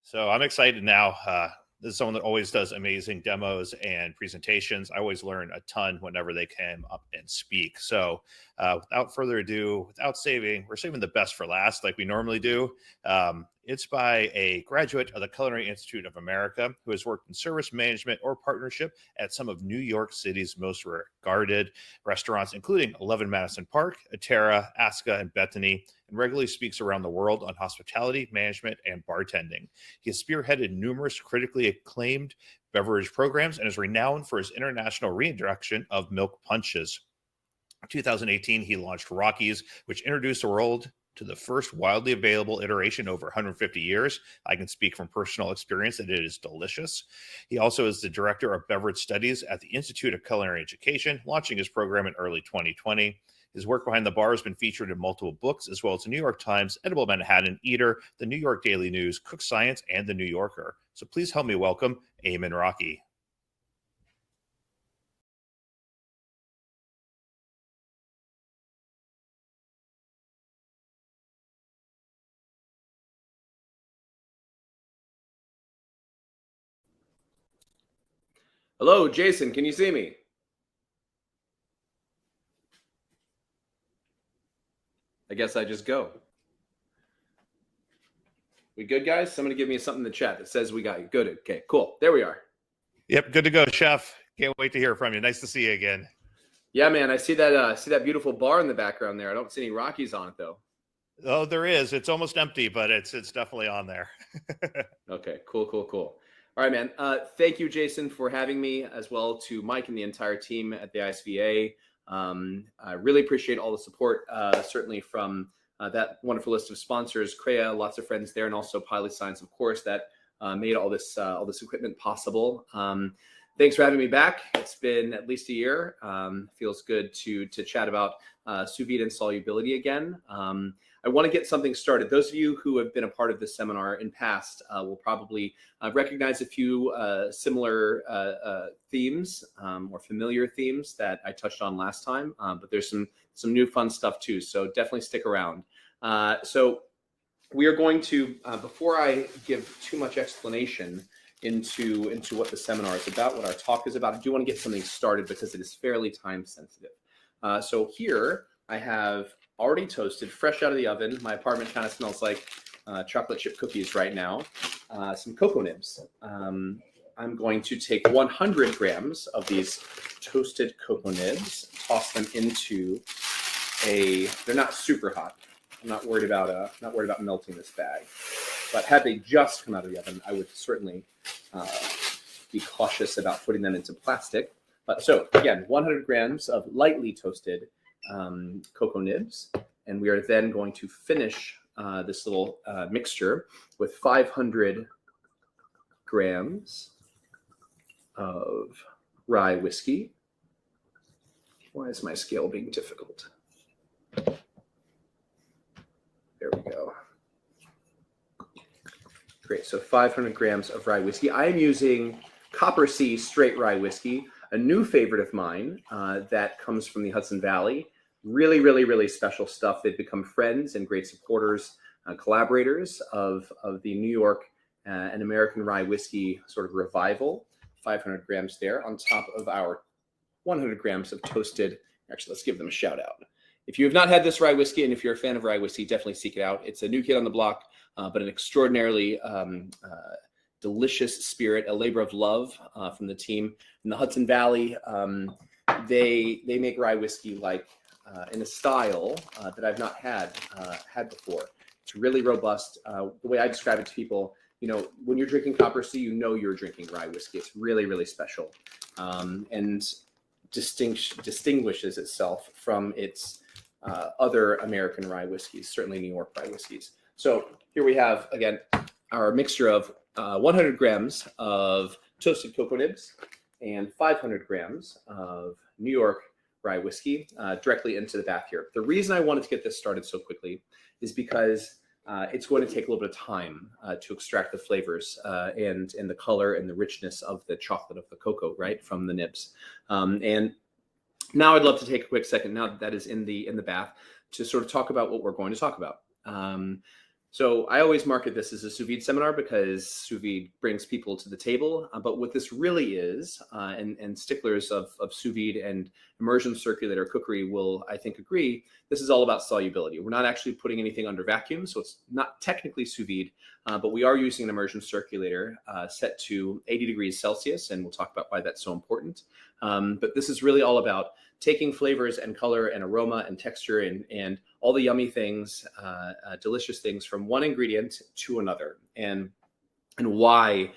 So I'm excited now. This is someone that always does amazing demos and presentations. I always learn a ton whenever they come up and speak. So without further ado, we're saving the best for last like we normally do. It's by a graduate of the Culinary Institute of America who has worked in service management or partnership at some of New York City's most regarded restaurants, including 11 Madison Park, Atera, Asca, and Bethany, and regularly speaks around the world on hospitality, management, and bartending. He has spearheaded numerous critically acclaimed beverage programs and is renowned for his international reintroduction of milk punches. In 2018, he launched Rocky's, which introduced the world to the first widely available iteration over 150 years. I can speak from personal experience that it is delicious. He also is the director of Beverage Studies at the Institute of Culinary Education, launching his program in early 2020. His work behind the bar has been featured in multiple books, as well as the New York Times, Edible Manhattan, Eater, the New York Daily News, Cook Science, and the New Yorker. So please help me welcome Eamon Rockey. Hello, Jason. Can you see me? I guess I just go. We good, guys? Somebody give me something in the chat that says we got you. Good. Okay, cool. There we are. Yep, good to go, Chef. Can't wait to hear from you. Nice to see you again. Yeah, man. I see that beautiful bar in the background there. I don't see any Rockies on it though. Oh, there is. It's almost empty, but it's definitely on there. Okay, cool. All right, man. Thank you, Jason, for having me, as well to Mike and the entire team at the ISVA. I really appreciate all the support, certainly from that wonderful list of sponsors, CREA, lots of friends there, and also Pilot Science, of course, that made all this equipment possible. Thanks for having me back. It's been at least a year. Feels good to chat about sous vide and solubility again. I want to get something started. Those of you who have been a part of this seminar in past will probably recognize a few similar themes or familiar themes that I touched on last time, but there's some new fun stuff too, so definitely stick around. So we are going to, before I give too much explanation into what the seminar is about, what our talk is about, I do want to get something started because it is fairly time sensitive. So here I have already toasted, fresh out of the oven. My apartment kind of smells like chocolate chip cookies right now. Some cocoa nibs. I'm going to take 100 grams of these toasted cocoa nibs, toss them into they're not super hot. I'm not worried about melting this bag. But had they just come out of the oven, I would certainly be cautious about putting them into plastic. So again, 100 grams of lightly toasted cocoa nibs, and we are then going to finish this little mixture with 500 grams of rye whiskey. Why is my scale being difficult? There we go. Great, so 500 grams of rye whiskey. I am using Copper Sea straight rye whiskey, a new favorite of mine that comes from the Hudson Valley. Really special stuff. They've become friends and great supporters, collaborators of the New York and American rye whiskey sort of revival. 500 grams there on top of our 100 grams of toasted. Actually, let's give them a shout out. If you have not had this rye whiskey, and if you're a fan of rye whiskey, definitely seek it out. It's a new kid on the block, but an extraordinarily delicious spirit, a labor of love from the team in the Hudson Valley. They make rye whiskey like in a style that I've not had before. It's really robust. The way I describe it to people, when you're drinking Copper Sea, you're drinking rye whiskey. It's really special and distinguishes itself from its other American rye whiskeys, certainly New York rye whiskeys. So here we have, again, our mixture of 100 grams of toasted cocoa nibs and 500 grams of New York rye whiskey directly into the bath here. The reason I wanted to get this started so quickly is because it's going to take a little bit of time to extract the flavors and the color and the richness of the chocolate of the cocoa, right, from the nibs. And now I'd love to take a quick second, now that is in the bath, to sort of talk about what we're going to talk about. So I always market this as a sous vide seminar because sous vide brings people to the table. But what this really is, and sticklers of sous vide and immersion circulator cookery will, I think, agree, this is all about solubility. We're not actually putting anything under vacuum, so it's not technically sous vide, but we are using an immersion circulator set to 80 degrees Celsius, and we'll talk about why that's so important. But this is really all about taking flavors and color and aroma and texture and all the yummy things, delicious things from one ingredient to another, and why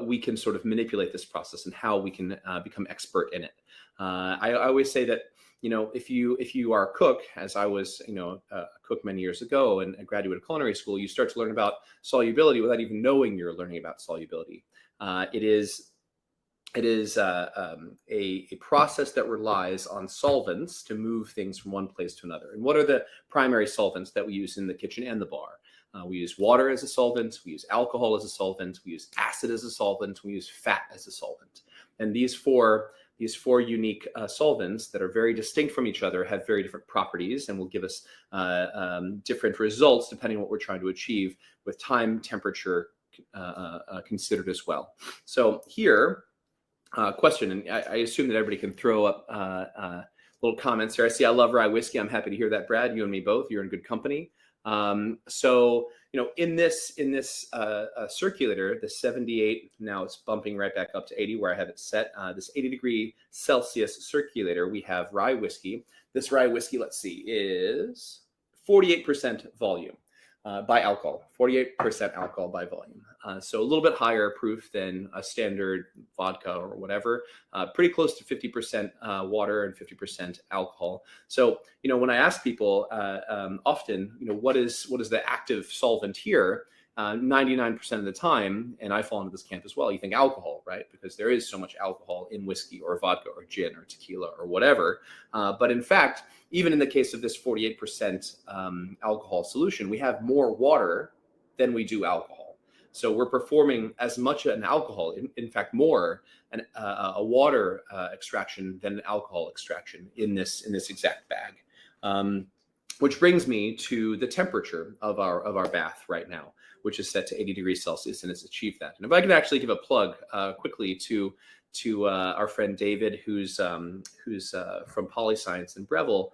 we can sort of manipulate this process and how we can become expert in it. I always say that, if you are a cook, as I was, a cook many years ago and a graduate of culinary school, you start to learn about solubility without even knowing you're learning about solubility. It is a process that relies on solvents to move things from one place to another. And what are the primary solvents that we use in the kitchen and the bar? We use water as a solvent, we use alcohol as a solvent, we use acid as a solvent, we use fat as a solvent. And these four unique solvents that are very distinct from each other have very different properties and will give us different results depending on what we're trying to achieve, with time, temperature considered as well. So here, question, and I assume that everybody can throw up little comments here. I see I love rye whiskey. I'm happy to hear that, Brad. You and me both. You're in good company. So in this circulator, the 78, now it's bumping right back up to 80 where I have it set. This 80 degree Celsius circulator, we have rye whiskey. This rye whiskey, let's see, is 48% volume. By alcohol, 48% alcohol by volume. So a little bit higher proof than a standard vodka or whatever, pretty close to 50% water and 50% alcohol. So, when I ask people often, what is the active solvent here? 99% of the time, and I fall into this camp as well, you think alcohol, right? Because there is so much alcohol in whiskey or vodka or gin or tequila or whatever. But in fact, even in the case of this 48% alcohol solution, we have more water than we do alcohol. So we're performing as much an alcohol, in fact, more a water extraction than an alcohol extraction in this exact bag. Which brings me to the temperature of our bath right now, which is set to 80 degrees Celsius, and it's achieved that. And if I could actually give a plug quickly to our friend David, who's from Polyscience in Breville,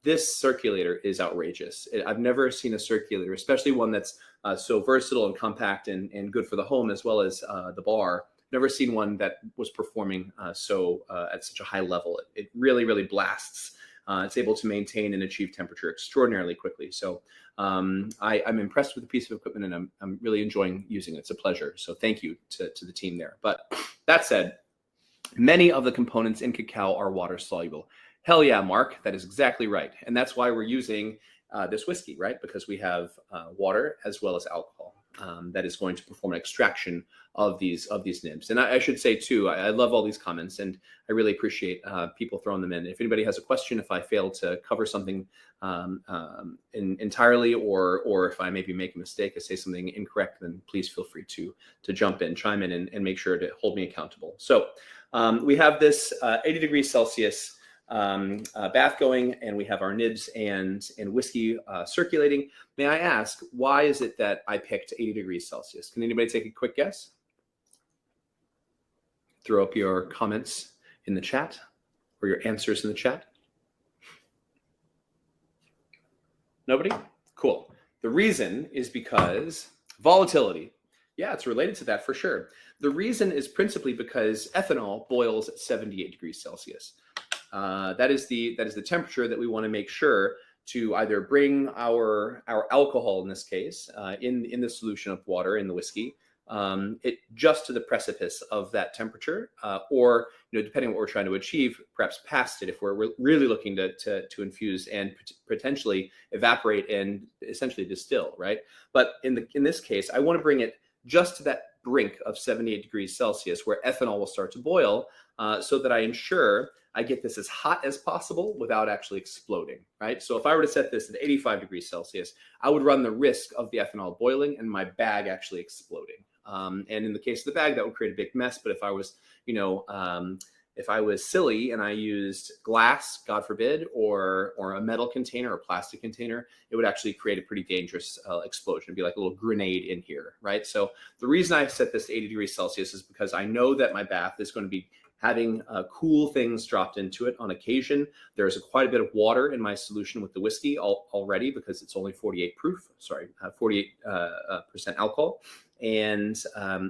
this circulator is outrageous. I've never seen a circulator, especially one that's so versatile and compact and good for the home as well as the bar. Never seen one that was performing at such a high level. It really, really blasts. It's able to maintain and achieve temperature extraordinarily quickly. So I'm impressed with the piece of equipment, and I'm really enjoying using it. It's a pleasure. So thank you to the team there. But that said, many of the components in cacao are water soluble. Hell yeah, Mark, that is exactly right. And that's why we're using this whiskey, right? Because we have water as well as alcohol that is going to perform an extraction of these nibs. And I should say too, I love all these comments, and I really appreciate people throwing them in. If anybody has a question, if I fail to cover something entirely, or if I maybe make a mistake, I say something incorrect, then please feel free to jump in, chime in, and make sure to hold me accountable. So we have this 80 degrees Celsius bath going, and we have our nibs and whiskey circulating. May I ask, why is it that I picked 80 degrees Celsius? Can anybody take a quick guess? Throw up your comments in the chat or your answers in the chat. Nobody? Cool. The reason is because volatility. Yeah, it's related to that for sure. The reason is principally because ethanol boils at 78 degrees Celsius. That is the temperature that we want to make sure to either bring our alcohol, in this case, in the solution of water in the whiskey, it just to the precipice of that temperature, or depending on what we're trying to achieve, perhaps past it if we're really looking to infuse and potentially evaporate and essentially distill, right? But in this case, I want to bring it just to that brink of 78 degrees Celsius where ethanol will start to boil, so that I ensure I get this as hot as possible without actually exploding, right? So if I were to set this at 85 degrees Celsius, I would run the risk of the ethanol boiling and my bag actually exploding. And in the case of the bag, that would create a big mess. But if I was, If I was silly and I used glass, God forbid, or a metal container or plastic container, it would actually create a pretty dangerous explosion. It'd be like a little grenade in here, right? So the reason I set this to 80 degrees Celsius is because I know that my bath is going to be having cool things dropped into it on occasion. There's quite a bit of water in my solution with the whiskey already, because it's only 48 proof, 48% alcohol. And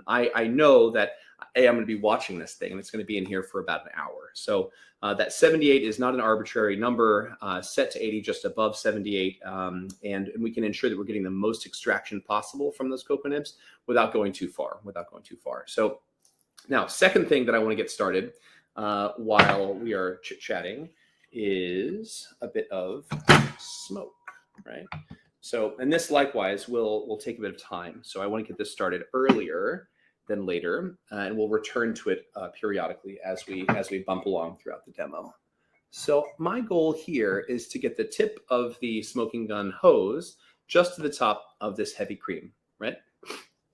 I know that I'm going to be watching this thing, and it's going to be in here for about an hour. So that 78 is not an arbitrary number, set to 80, just above 78. And we can ensure that we're getting the most extraction possible from those cocoa nibs without going too far, So now, second thing that I want to get started while we are chit-chatting is a bit of smoke, right? So, and this likewise will take a bit of time. So I want to get this started earlier than later, and we'll return to it periodically as we bump along throughout the demo. So my goal here is to get the tip of the smoking gun hose just to the top of this heavy cream, right?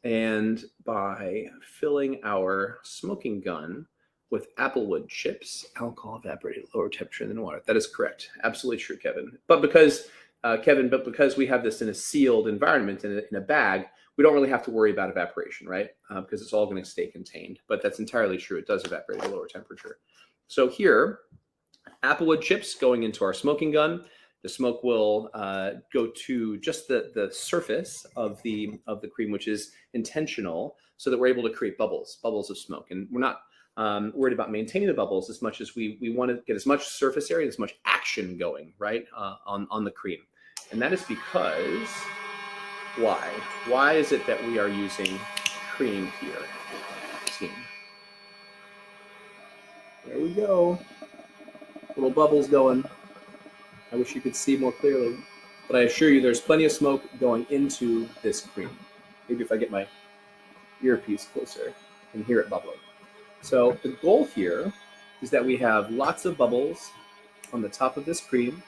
And by filling our smoking gun with applewood chips, alcohol evaporated at lower temperature than water. That is correct. Absolutely true, Kevin. But because we have this in a sealed environment, in a bag, we don't really have to worry about evaporation, right? Because it's all going to stay contained. But that's entirely true. It does evaporate at a lower temperature. So here, applewood chips going into our smoking gun. The smoke will go to just the surface of the cream, which is intentional, so that we're able to create bubbles of smoke. And we're not worried about maintaining the bubbles as much as we want to get as much surface area, as much action going, right, on the cream. And that is because, why? Why is it that we are using cream here? There we go. Little bubbles going. I wish you could see more clearly, but I assure you there's plenty of smoke going into this cream. Maybe if I get my earpiece closer, I can hear it bubbling. So the goal here is that we have lots of bubbles on the top of this cream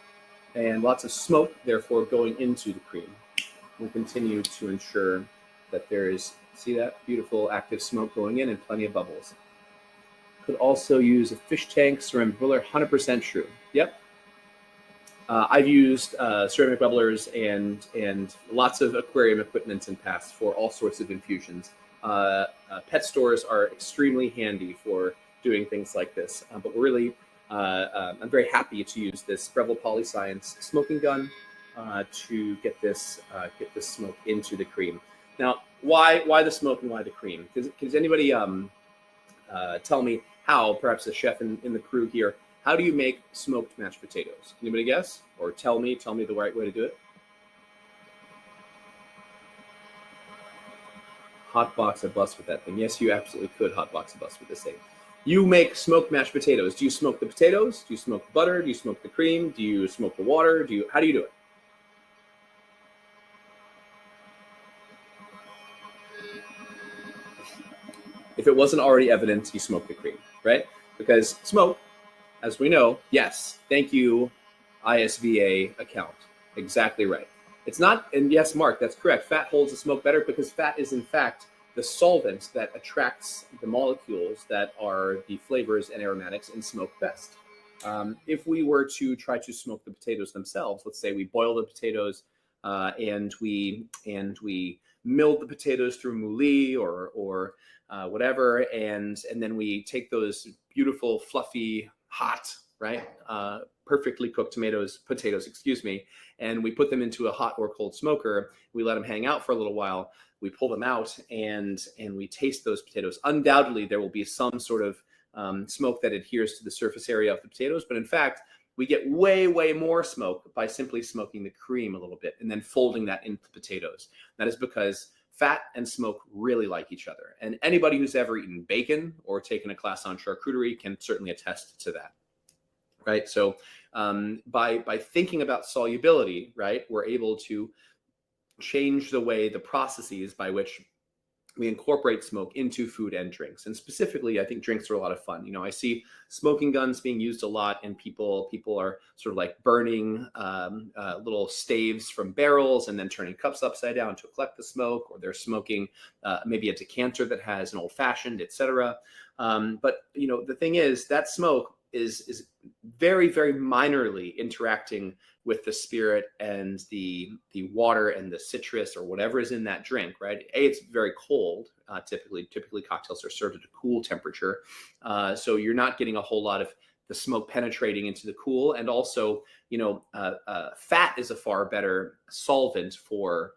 and lots of smoke, therefore, going into the cream. We'll continue to ensure that there is, see that beautiful active smoke going in and plenty of bubbles. Could also use a fish tank ceramic bubbler, 100% true. Yep. I've used ceramic bubblers and lots of aquarium equipment in past for all sorts of infusions. Pet stores are extremely handy for doing things like this. But really, I'm very happy to use this Breville Polyscience smoking gun to get this smoke into the cream. Now, why the smoke and why the cream? Does anybody tell me how, perhaps a chef in the crew here, how do you make smoked mashed potatoes? Anybody guess? Or tell me the right way to do it? Hotbox a bus with that thing. Yes, you absolutely could hotbox a bus with this thing. You make smoked mashed potatoes. Do you smoke the potatoes? Do you smoke the butter? Do you smoke the cream? Do you smoke the water? How do you do it? If it wasn't already evident, you smoke the cream, right? Because smoke, as we know, yes, thank you, ISVA account. Exactly right. It's not, and yes, Mark, that's correct. Fat holds the smoke better because fat is, in fact, the solvent that attracts the molecules that are the flavors and aromatics in smoke best. If we were to try to smoke the potatoes themselves, let's say we boil the potatoes and we milled the potatoes through mouli or whatever, and then we take those beautiful, fluffy, hot, right, perfectly cooked potatoes, and we put them into a hot or cold smoker. We let them hang out for a little while. We pull them out and we taste those potatoes. Undoubtedly, there will be some sort of smoke that adheres to the surface area of the potatoes, but in fact, we get way, way more smoke by simply smoking the cream a little bit and then folding that into the potatoes. That is because fat and smoke really like each other. And anybody who's ever eaten bacon or taken a class on charcuterie can certainly attest to that, right? So by thinking about solubility, right, we're able to change the way the processes by which we incorporate smoke into food and drinks. And specifically, I think drinks are a lot of fun. You know, I see smoking guns being used a lot, and people are sort of like burning little staves from barrels and then turning cups upside down to collect the smoke, or they're smoking maybe a decanter that has an old fashioned, etc. But you know, the thing is that smoke is very, very minorly interacting with the spirit and the water and the citrus or whatever is in that drink, right? It's very cold. Typically cocktails are served at a cool temperature. So you're not getting a whole lot of the smoke penetrating into the cool. And also, you know, fat is a far better solvent for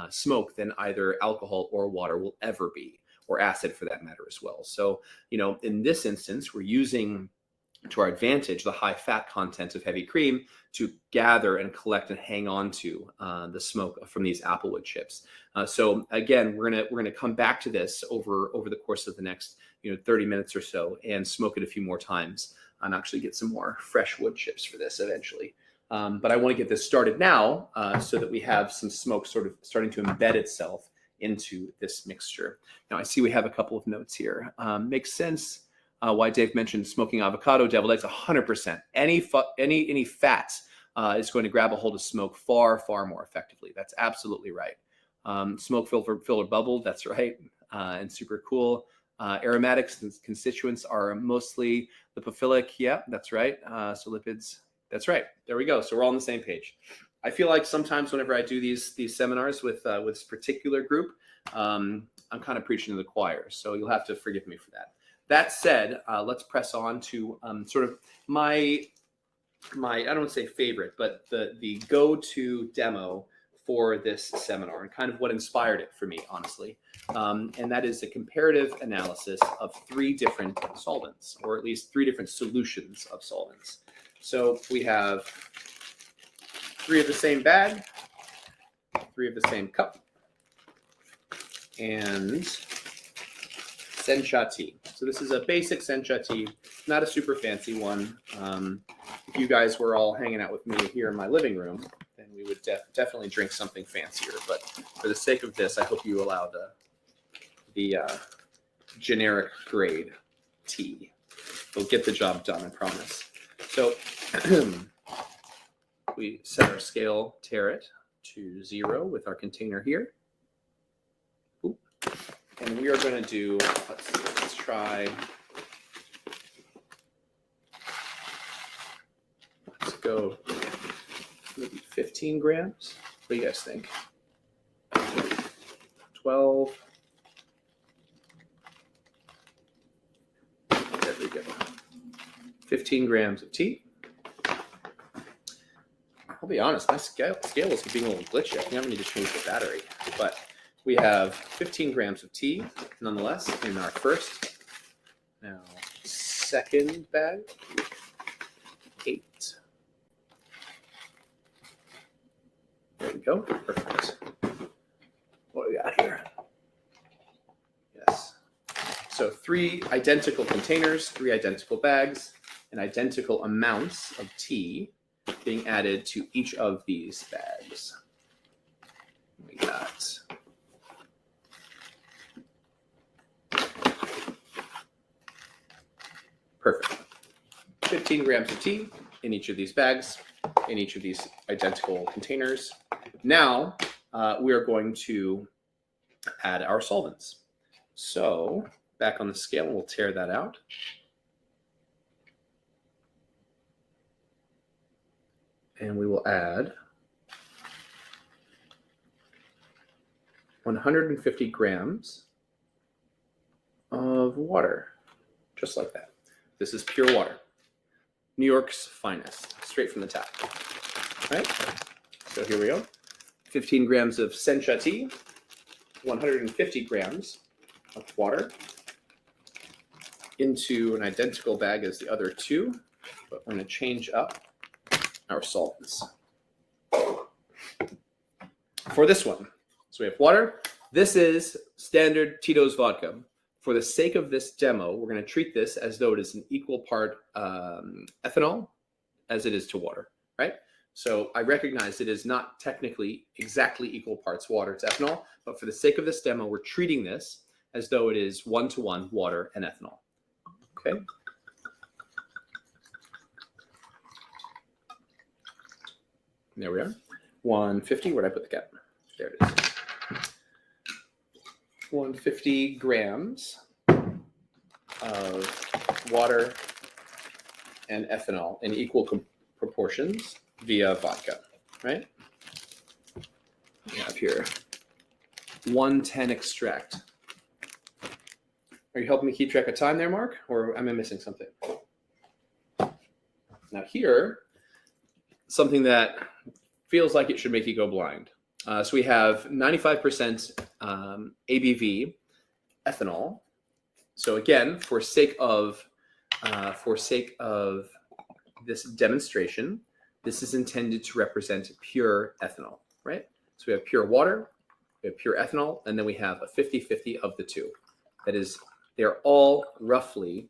smoke than either alcohol or water will ever be, or acid for that matter as well. So, you know, in this instance, we're using to our advantage the high fat content of heavy cream to gather and collect and hang on to the smoke from these applewood chips. So again, we're gonna come back to this over the course of the next 30 minutes or so and smoke it a few more times and actually get some more fresh wood chips for this eventually. But I want to get this started now so that we have some smoke sort of starting to embed itself into this mixture. Now I see we have a couple of notes here. Makes sense. Why Dave mentioned smoking avocado, deviled eggs, 100%. Any fat is going to grab a hold of smoke far, far more effectively. That's absolutely right. Smoke filled bubble, that's right, and super cool. Aromatics and constituents are mostly lipophilic. Yeah, that's right. So lipids, that's right. There we go. So we're all on the same page. I feel like sometimes whenever I do these seminars with this particular group, I'm kind of preaching to the choir. So you'll have to forgive me for that. That said, let's press on to sort of my I don't want to say favorite, but the go-to demo for this seminar and kind of what inspired it for me, honestly. And that is a comparative analysis of 3 different solvents, or at least 3 different solutions of solvents. So we have 3 of the same bag, 3 of the same cup, and sencha tea. So this is a basic sencha tea, not a super fancy one. If you guys were all hanging out with me here in my living room, then we would definitely drink something fancier. But for the sake of this, I hope you allow the generic grade tea. It'll get the job done, I promise. So we set our scale tare to 0 with our container here. Ooh. And we are going to do, let's try, let's go maybe 15 grams. What do you guys think? 12. There we go. 15 grams of tea. I'll be honest, my scale is being a little glitchy. I think I'm going to need to change the battery. But we have 15 grams of tea, nonetheless, in our first. Now, second bag, 8. There we go. Perfect. What do we got here? Yes. So 3 identical containers, 3 identical bags, and identical amounts of tea being added to each of these bags. We got perfect. 15 grams of tea in each of these bags, in each of these identical containers. Now we are going to add our solvents. So back on the scale, we'll tear that out. And we will add 150 grams of water, just like that. This is pure water. New York's finest, straight from the tap. All right, so here we go. 15 grams of sencha tea, 150 grams of water into an identical bag as the other 2, but we're going to change up our solvents for this one. So we have water. This is standard Tito's vodka. For the sake of this demo, we're going to treat this as though it is an equal part ethanol as it is to water, right? So I recognize it is not technically exactly equal parts water to ethanol, but for the sake of this demo, we're treating this as though it is 1-to-1 water and ethanol. Okay. There we are. 150, where'd I put the cap? There it is. 150 grams of water and ethanol in equal proportions via vodka, right? We have here 110 extract. Are you helping me keep track of time there, Mark? Or am I missing something? Now here, something that feels like it should make you go blind. So we have 95% ABV ethanol. So again, for sake of this demonstration, this is intended to represent pure ethanol, right? So we have pure water, we have pure ethanol, and then we have a 50-50 of the two. That is, they're all roughly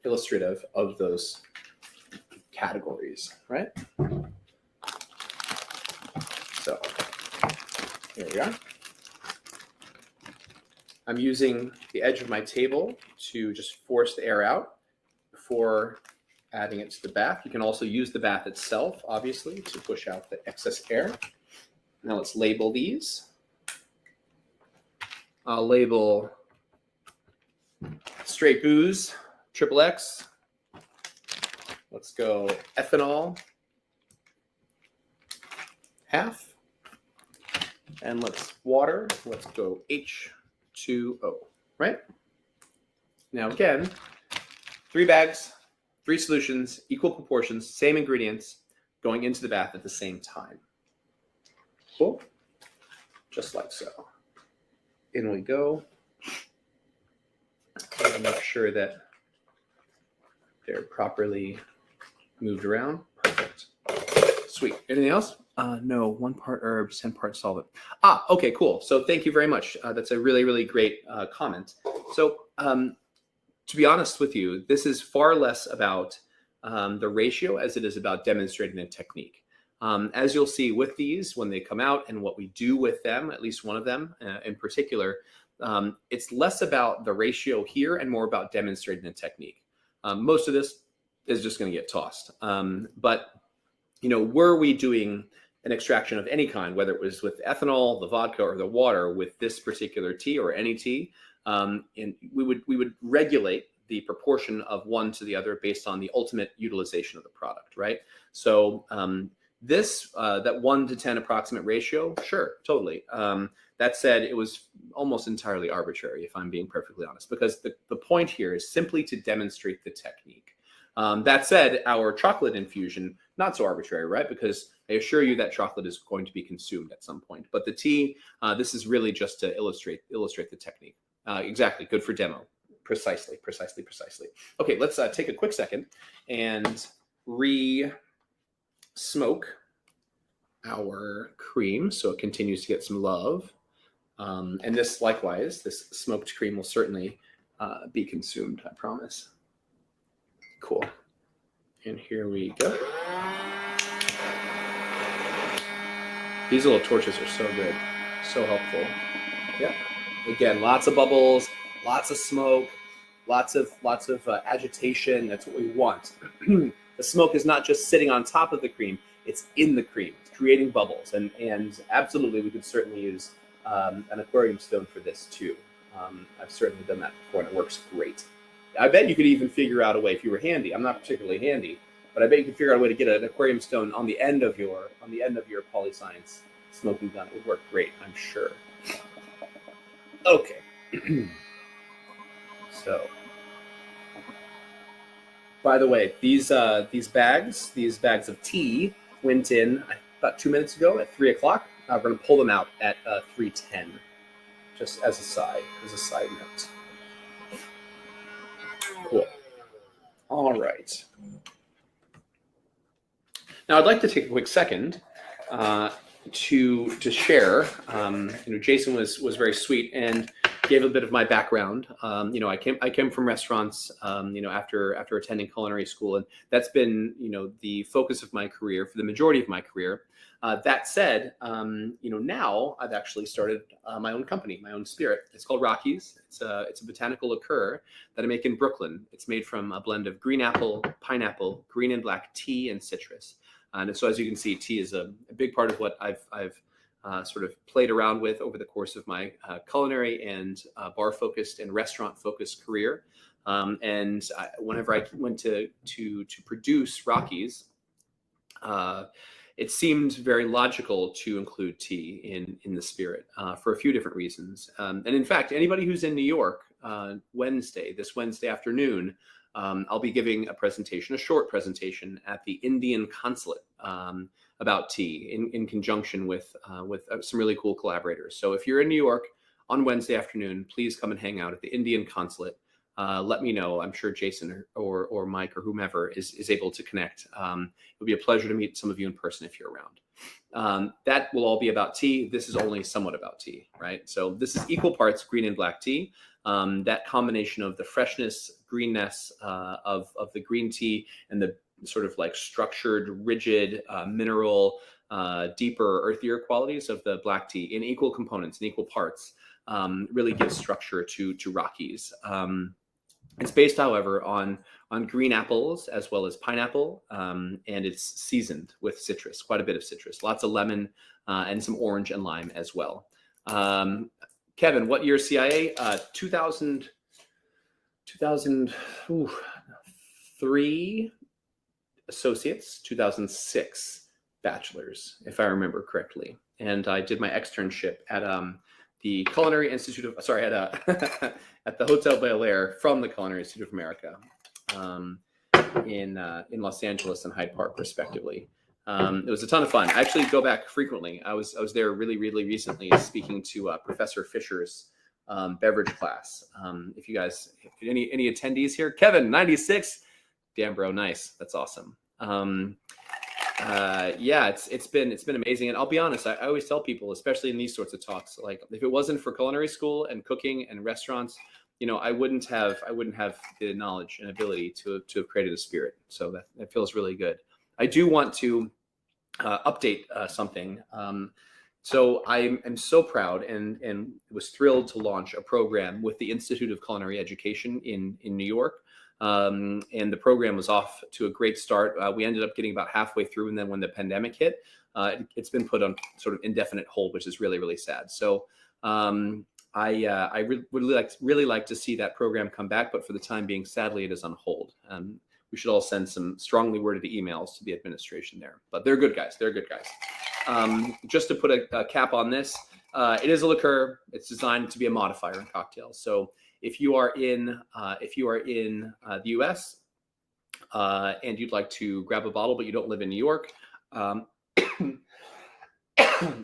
illustrative of those categories, right? So here we are. I'm using the edge of my table to just force the air out before adding it to the bath. You can also use the bath itself, obviously, to push out the excess air. Now let's label these. I'll label straight booze, XXX. Let's go ethanol, half. And let's water, let's go H2O, right? Now again, 3 bags, 3 solutions, equal proportions, same ingredients, going into the bath at the same time. Cool. Just like so. In we go. And make sure that they're properly moved around. Perfect. Sweet. Anything else? No, 1 part herbs, 10 part solvent. Okay, cool. So thank you very much. That's a really, really great comment. So to be honest with you, this is far less about the ratio as it is about demonstrating the technique. As you'll see with these, when they come out and what we do with them, at least one of them in particular, it's less about the ratio here and more about demonstrating the technique. Most of this is just going to get tossed. But, you know, were we doing an extraction of any kind, whether it was with ethanol, the vodka, or the water with this particular tea or any tea, and we would regulate the proportion of one to the other based on the ultimate utilization of the product, right? So this, that 1 to 10 approximate ratio, sure, totally. That said, it was almost entirely arbitrary, if I'm being perfectly honest, because the point here is simply to demonstrate the technique. That said, our chocolate infusion, not so arbitrary, right? Because I assure you that chocolate is going to be consumed at some point. But the tea, this is really just to illustrate the technique. Exactly, good for demo. Precisely. Okay, let's take a quick second and re-smoke our cream so it continues to get some love. And this, likewise, this smoked cream will certainly be consumed, I promise. Cool. And here we go. These little torches are so good, so helpful. Yeah. Again, lots of bubbles, lots of smoke, lots of agitation. That's what we want. The smoke is not just sitting on top of the cream; it's in the cream. It's creating bubbles, and absolutely, we could certainly use an aquarium stone for this too. I've certainly done that before, and it works great. I bet you could even figure out a way if you were handy. I'm not particularly handy, but I bet you could figure out a way to get an aquarium stone on the end of your polyscience smoking gun. It would work great, I'm sure. Okay. So, by the way, these bags of tea went in about 2 minutes ago at 3 o'clock. We're going to pull them out at 3:10, just as a side note. Cool. All right. Now, I'd like to take a quick second to share. Jason was very sweet and gave a bit of my background. I came from restaurants, after attending culinary school, and that's been, the focus of my career for the majority of my career. That said, now I've actually started my own company, my own spirit. It's called Rockey's. It's a botanical liqueur that I make in Brooklyn. It's made from a blend of green apple, pineapple, green and black tea, and citrus. And so, as you can see, tea is a big part of what I've sort of played around with over the course of my culinary and bar-focused and restaurant-focused career. Whenever I went to produce Rockey's, it seemed very logical to include tea in the spirit for a few different reasons. And in fact, anybody who's in New York this Wednesday afternoon, I'll be giving a short presentation at the Indian consulate about tea in conjunction with some really cool collaborators. So if you're in New York on Wednesday afternoon, please come and hang out at the Indian consulate. Let me know. I'm sure Jason or Mike or whomever is able to connect. It'll be a pleasure to meet some of you in person if you're around. That will all be about tea. This is only somewhat about tea, right? So this is equal parts green and black tea. That combination of the freshness, greenness of the green tea and the sort of like structured, rigid, mineral, deeper, earthier qualities of the black tea in equal components, in equal parts, really gives structure to Rockey's. It's based, however, on green apples as well as pineapple, and it's seasoned with citrus, quite a bit of citrus, lots of lemon, and some orange and lime as well. Kevin, what year CIA? 2003 associates, 2006 bachelor's, if I remember correctly. And I did my externship at the Culinary Institute of, at the Hotel Bel Air from the Culinary Institute of America in Los Angeles and Hyde Park, respectively. It was a ton of fun. I actually go back frequently. I was there really, really recently speaking to Professor Fisher's beverage class. If you guys, any attendees here? Kevin, 96. Damn, bro, nice. That's awesome. It's been amazing. And I'll be honest, I always tell people, especially in these sorts of talks, like if it wasn't for culinary school and cooking and restaurants, I wouldn't have the knowledge and ability to have created a spirit. So that feels really good. I do want to update something. So I am so proud and was thrilled to launch a program with the Institute of Culinary Education in New York. And the program was off to a great start. We ended up getting about halfway through, and then when the pandemic hit, it's been put on sort of indefinite hold, which is really, really sad. So I would really like to see that program come back, but for the time being, sadly, it is on hold. We should all send some strongly worded emails to the administration there. But they're good guys. Just to put a cap on this, it is a liqueur. It's designed to be a modifier in cocktails. So if you are in the U.S. And you'd like to grab a bottle, but you don't live in New York,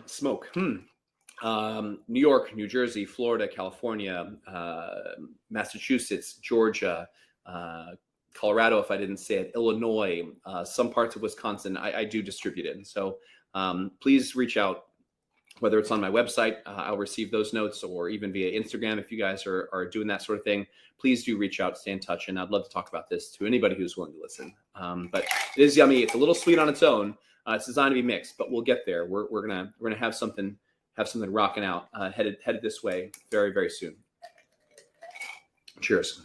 smoke. New York, New Jersey, Florida, California, Massachusetts, Georgia, Colorado, if I didn't say it, Illinois, some parts of Wisconsin, I do distribute it. And so please reach out, whether it's on my website, I'll receive those notes, or even via Instagram. If you guys are doing that sort of thing, please do reach out, stay in touch. And I'd love to talk about this to anybody who's willing to listen. But it is yummy. It's a little sweet on its own. It's designed to be mixed, but we'll get there. We're gonna have something rocking out, headed this way very, very soon. Cheers.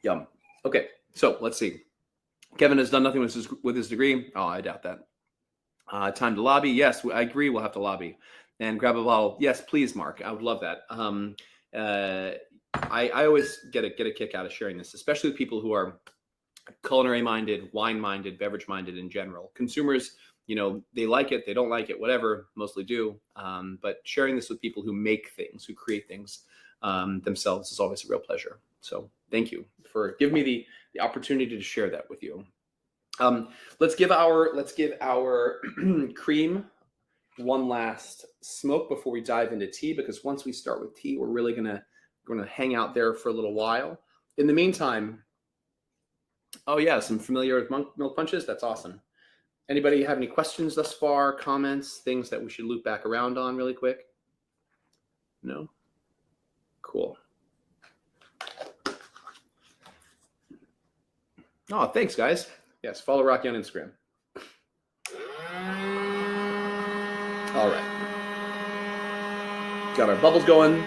Yum. Okay. So let's see. Kevin has done nothing with his degree. Oh, I doubt that. Time to lobby. Yes, I agree. We'll have to lobby and grab a bottle. Yes, please, Mark. I would love that. I always get a kick out of sharing this, especially with people who are culinary minded, wine minded, beverage minded in general. Consumers, they like it, they don't like it, whatever, mostly do. But sharing this with people who make things, who create things themselves is always a real pleasure. So thank you for giving me the opportunity to share that with you. Let's give our cream one last smoke before we dive into tea, because once we start with tea, we're really gonna hang out there for a little while. In the meantime, oh yeah, some familiar with milk punches. That's awesome. Anybody have any questions thus far? Comments, things that we should loop back around on really quick? No? Cool. Oh, thanks, guys. Yes, follow Rockey on Instagram. All right. Got our bubbles going.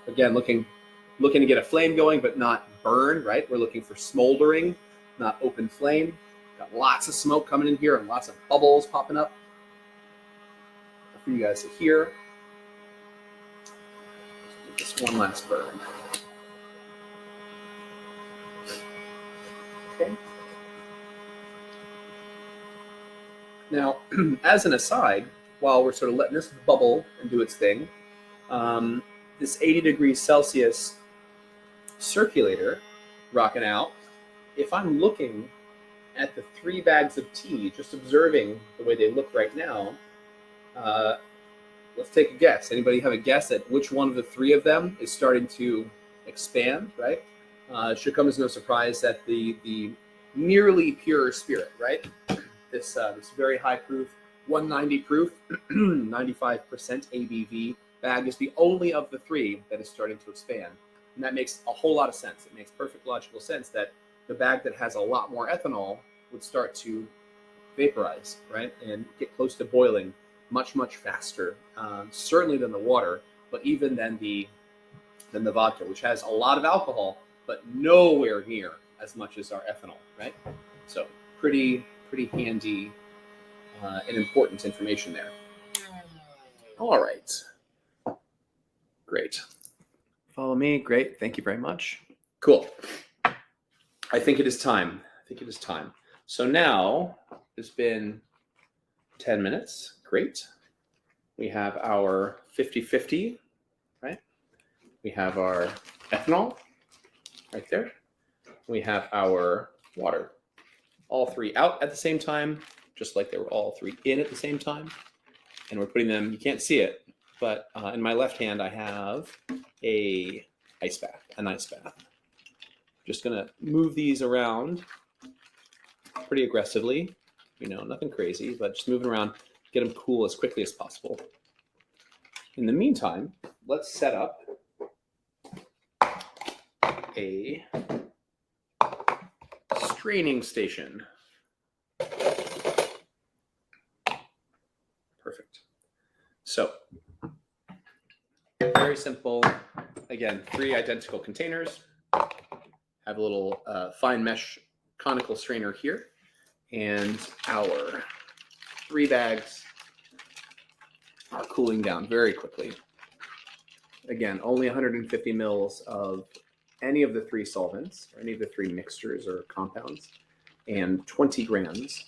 Again, looking to get a flame going, but not burn, right? We're looking for smoldering, not open flame. Got lots of smoke coming in here and lots of bubbles popping up for you guys to hear. Just one last burn. Okay. Now, as an aside, while we're sort of letting this bubble and do its thing, this 80 degrees Celsius circulator rocking out, if I'm looking at the 3 bags of tea, just observing the way they look right now, let's take a guess. Anybody have a guess at which one of the 3 of them is starting to expand, right? It should come as no surprise that the nearly pure spirit, right? This very high proof, 190 proof, 95% ABV bag is the only of the 3 that is starting to expand. And that makes a whole lot of sense. It makes perfect logical sense that the bag that has a lot more ethanol would start to vaporize, right? And get close to boiling much, much faster, certainly than the water, but even than the vodka, which has a lot of alcohol, but nowhere near as much as our ethanol, right? So pretty handy and important information there. All right. Great. Follow me. Great. Thank you very much. Cool. I think it is time. So now it's been 10 minutes. Great. We have our 50-50, right? We have our ethanol right there. We have our water. All 3 out at the same time, just like they were all 3 in at the same time. And we're putting them, you can't see it, but in my left hand, I have an ice bath. Just gonna move these around pretty aggressively, nothing crazy, but just moving around, get them cool as quickly as possible. In the meantime, let's set up a straining station. Perfect. So, very simple. Again, 3 identical containers. Have a little fine mesh conical strainer here, and our 3 bags are cooling down very quickly. Again, only 150 mils of any of the 3 solvents, or any of the 3 mixtures or compounds, and 20 grams,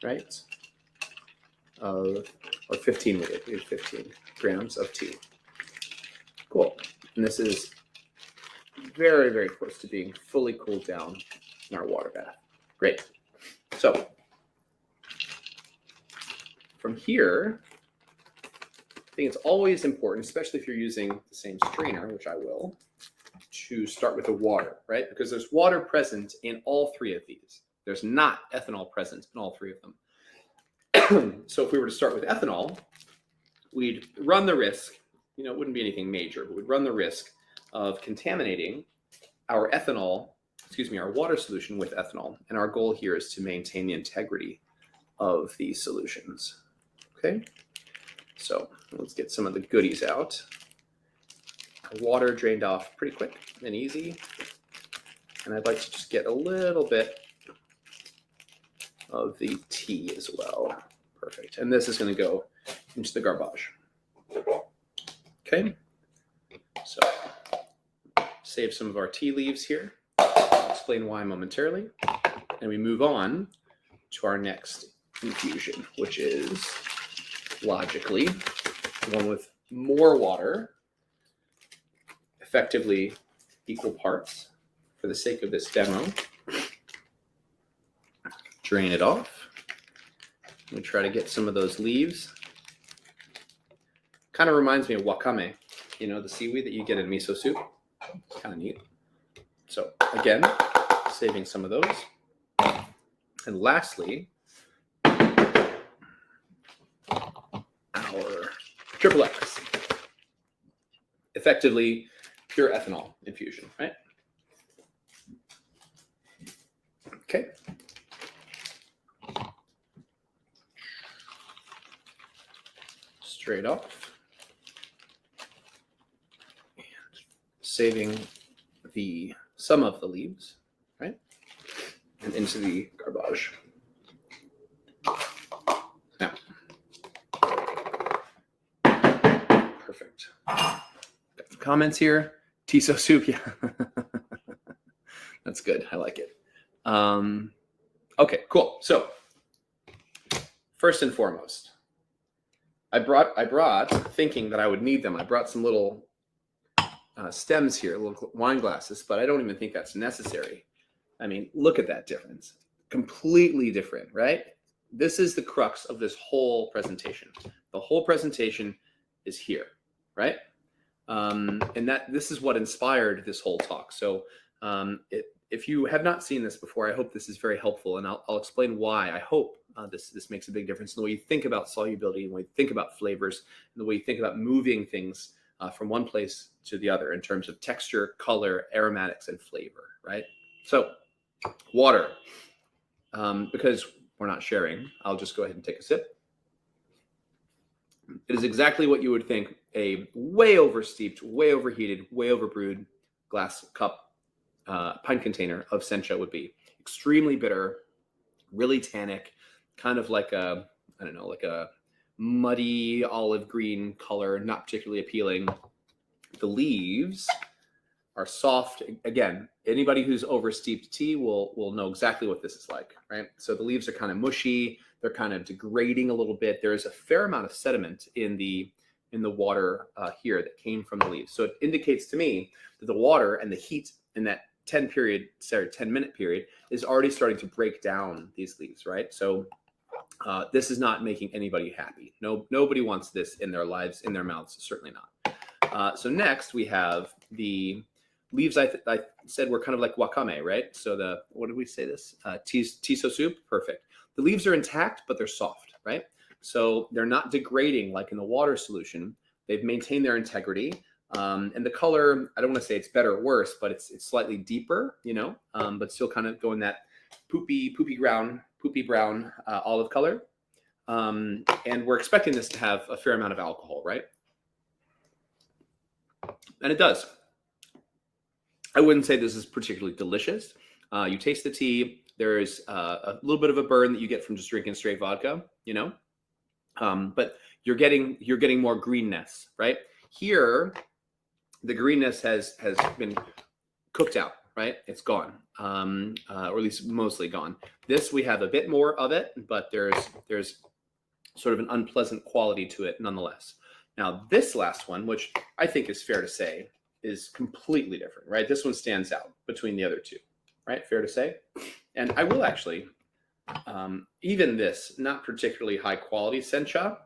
right? Or 15, we did 15 grams of tea. Cool. And this is very, very close to being fully cooled down in our water bath. Great. So from here, I think it's always important, especially if you're using the same strainer, which I will, to start with the water, right? Because there's water present in all 3 of these. There's not ethanol present in all 3 of them. So if we were to start with ethanol, we'd run the risk, it wouldn't be anything major, but we'd run the risk of contaminating our water solution with ethanol. And our goal here is to maintain the integrity of these solutions. Okay, so let's get some of the goodies out. Water drained off pretty quick and easy. And I'd like to just get a little bit of the tea as well. Perfect. And this is going to go into the garbage. Okay, so save some of our tea leaves here. I'll explain why momentarily. And we move on to our next infusion, which is logically the one with more water, effectively equal parts for the sake of this demo. Drain it off. We try to get some of those leaves. Kind of reminds me of wakame, the seaweed that you get in miso soup. It's kind of neat. So again, saving some of those. And lastly, our triple X. Effectively, pure ethanol infusion, right? Okay. Straight off. And saving some of the leaves, right? And into the garbage. Now, perfect. Got some comments here. Tiso soup, yeah. That's good. I like it. Okay, cool. So, first and foremost, I brought thinking that I would need them. I brought some little stems here, little wine glasses, but I don't even think that's necessary. I mean, look at that difference. Completely different, right? This is the crux of this whole presentation. The whole presentation is here, right? And this is what inspired this whole talk. So if you have not seen this before, I hope this is very helpful, and I'll explain why. I hope this makes a big difference in the way you think about solubility, and the way you think about flavors, and the way you think about moving things from one place to the other in terms of texture, color, aromatics, and flavor, right? So water, because we're not sharing, I'll just go ahead and take a sip. It is exactly what you would think a way oversteeped, way overheated, way overbrewed glass cup pint container of sencha would be. Extremely bitter, really tannic, kind of like a, I don't know, like a muddy olive green color, not particularly appealing. The leaves are soft. Again, anybody who's oversteeped tea will know exactly what this is like, right? So the leaves are kind of mushy. They're kind of degrading a little bit. There is a fair amount of sediment in the water here that came from the leaves. So it indicates to me that the water and the heat in that 10-minute period is already starting to break down these leaves, right? So this is not making anybody happy. Nobody wants this in their lives, in their mouths, certainly not. So next we have the leaves. I said were kind of like wakame, right? So what did we say this? Tiso soup, perfect. The leaves are intact, but they're soft, right? So they're not degrading like in the water solution. They've maintained their integrity. And the color, I don't want to say it's better or worse, but it's slightly deeper, you know, but still kind of going that poopy brown olive color. And we're expecting this to have a fair amount of alcohol, right? And it does. I wouldn't say this is particularly delicious. You taste the tea. There's a little bit of a burn that you get from just drinking straight vodka, you know, but you're getting more greenness, right? Here, the greenness has been cooked out, right? It's gone, or at least mostly gone. This, we have a bit more of it, but there's sort of an unpleasant quality to it nonetheless. Now, this last one, which I think is fair to say, is completely different, right? This one stands out between the other two, right? Fair to say. And I will actually, even this not particularly high quality sencha,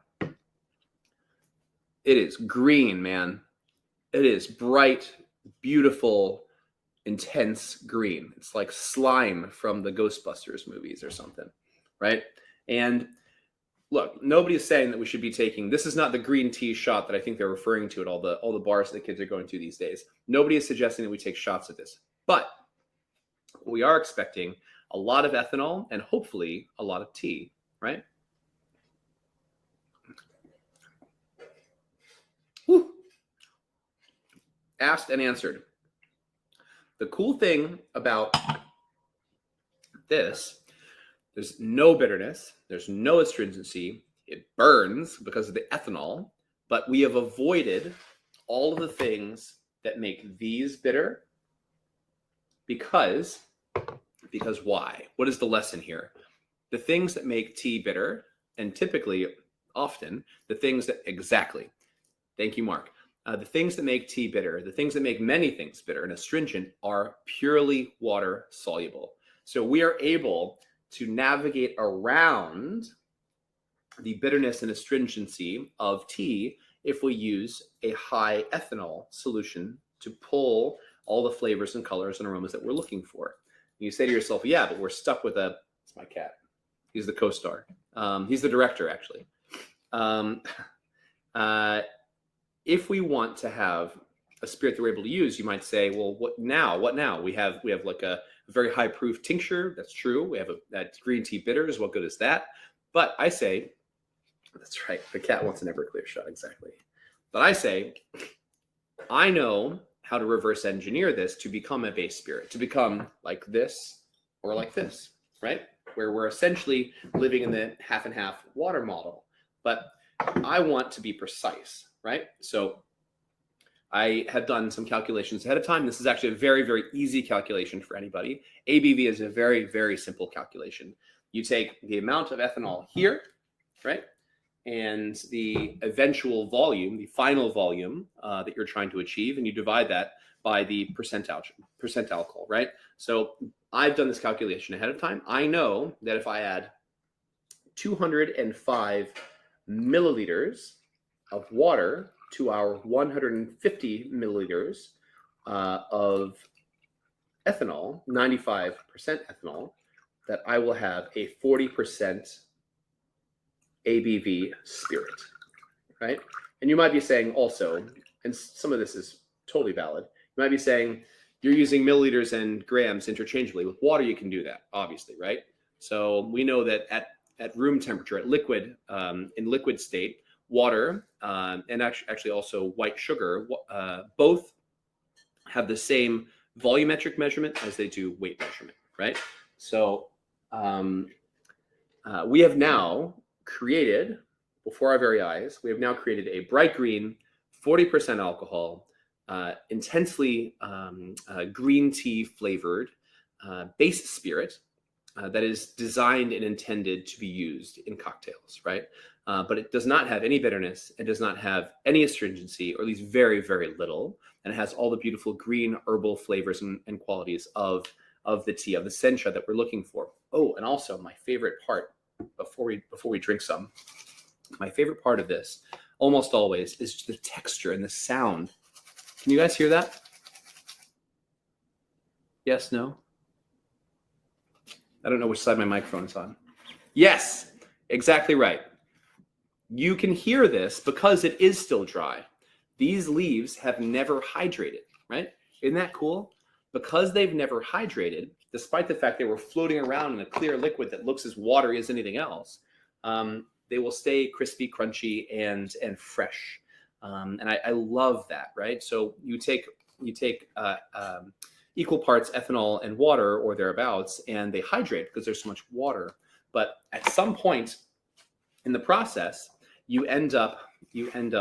it is green, man. It is bright, beautiful, intense green. It's like slime from the Ghostbusters movies or something, right? And look, nobody is saying that we should be taking, this is not the green tea shot that I think they're referring to at all the bars that kids are going to these days. Nobody is suggesting that we take shots of this, but we are expecting a lot of ethanol and hopefully a lot of tea, right? Whew. Asked and answered. The cool thing about this, there's no bitterness, there's no astringency, it burns because of the ethanol, but we have avoided all of the things that make these bitter because why? What is the lesson here? The things that make tea bitter, and typically, often, the things that, exactly, thank you, Mark. The things that make tea bitter, the things that make many things bitter and astringent are purely water soluble. So we are able to navigate around the bitterness and astringency of tea if we use a high ethanol solution to pull all the flavors and colors and aromas that we're looking for. You say to yourself, yeah, but we're stuck with it's my cat. He's the co-star. He's the director, actually. If we want to have a spirit that we're able to use, you might say, well, what now? What now? We have like a very high proof tincture. That's true. We have that green tea bitters. What good is that? But I say, that's right. The cat wants an Everclear shot. Exactly. But I say, I know how to reverse engineer this to become a base spirit, to become like this or like this, right? Where we're essentially living in the half and half water model. But I want to be precise, right? So I have done some calculations ahead of time. This is actually a very, very easy calculation for anybody. ABV is a very, very simple calculation. You take the amount of ethanol here, right? And the eventual volume, the final volume that you're trying to achieve, and you divide that by the percent alcohol, right? So I've done this calculation ahead of time. I know that if I add 205 milliliters of water to our 150 milliliters of ethanol, 95% ethanol, that I will have a 40% ABV spirit, right? And you might be saying also, and some of this is totally valid, you might be saying you're using milliliters and grams interchangeably. With water, you can do that, obviously, right? So we know that at room temperature, at liquid, in liquid state, water and actually also white sugar, both have the same volumetric measurement as they do weight measurement, right? So we have now created, before our very eyes, we have now created a bright green, 40% alcohol, intensely green tea flavored base spirit that is designed and intended to be used in cocktails, right? But it does not have any bitterness. It does not have any astringency, or at least very, very little. And it has all the beautiful green herbal flavors and qualities of the tea, of the sencha that we're looking for. Oh, and also my favorite part, before we drink some, my favorite part of this almost always is just the texture and the sound. Can you guys hear that? Yes, no? I don't know which side my microphone is on. Yes, exactly right. You can hear this because it is still dry. These leaves have never hydrated, right? Isn't that cool? Because they've never hydrated, despite the fact they were floating around in a clear liquid that looks as watery as anything else, they will stay crispy, crunchy, and fresh. And I love that, right? So you take equal parts ethanol and water or thereabouts, and they hydrate because there's so much water. But at some point in the process, you end up,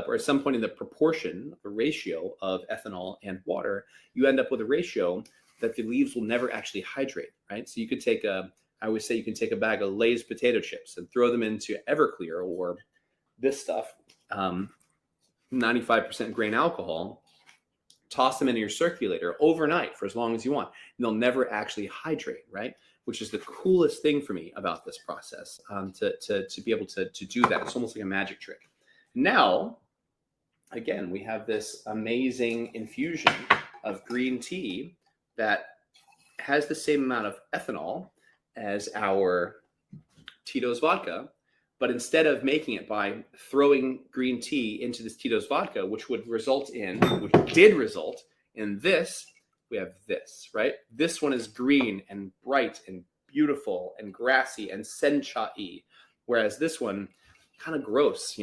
or at some point in the proportion, the ratio of ethanol and water, you end up with a ratio that the leaves will never actually hydrate, right? So you could take I always say you can take a bag of Lay's potato chips and throw them into Everclear or this stuff, 95% grain alcohol, toss them into your circulator overnight for as long as you want, and they'll never actually hydrate, right? Which is the coolest thing for me about this process, to be able to do that. It's almost like a magic trick. Now, again, we have this amazing infusion of green tea that has the same amount of ethanol as our Tito's vodka, but instead of making it by throwing green tea into this Tito's vodka, which did result in this, we have this, right? This one is green and bright and beautiful and grassy and sencha-y, whereas this one, kind of gross,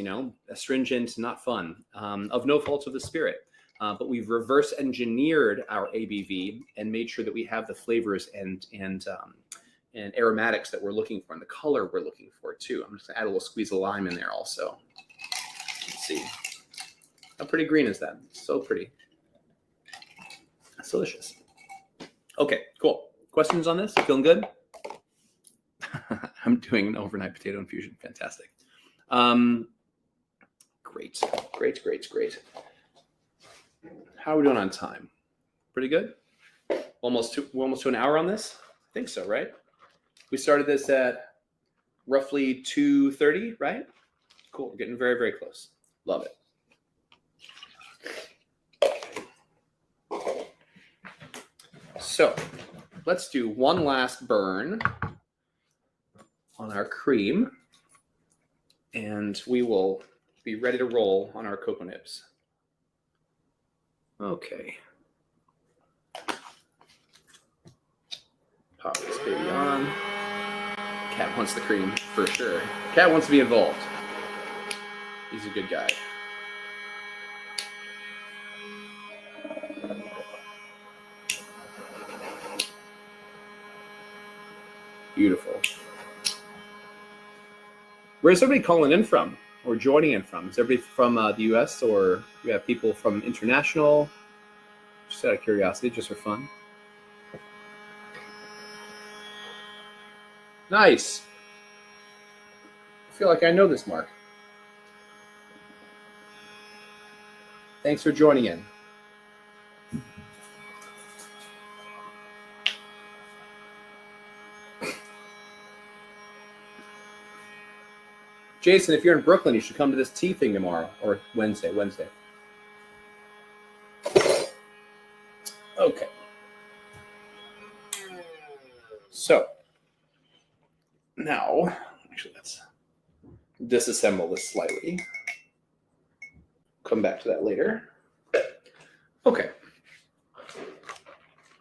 astringent, not fun, of no fault of the spirit. But we've reverse engineered our ABV and made sure that we have the flavors and aromatics that we're looking for, and the color we're looking for too. I'm just gonna add a little squeeze of lime in there also. Let's see. How pretty green is that? So pretty. That's delicious. Okay, cool. Questions on this? Feeling good? I'm doing an overnight potato infusion. Fantastic. Great. How are we doing on time? Pretty good? We're almost to an hour on this? I think so, right? We started this at roughly 2:30, right? Cool. We're getting very, very close. Love it. So let's do one last burn on our cream, and we will be ready to roll on our cocoa nibs. Okay. Pop this baby on. Cat wants the cream for sure. Cat wants to be involved. He's a good guy. Beautiful. Where's everybody calling in from or joining in from? Is everybody from the US, or we have people from international? Just out of curiosity, just for fun. Nice. I feel like I know this, Mark. Thanks for joining in. Jason, if you're in Brooklyn, you should come to this tea thing tomorrow, or Wednesday. Okay. So now, actually, let's disassemble this slightly. Come back to that later. Okay.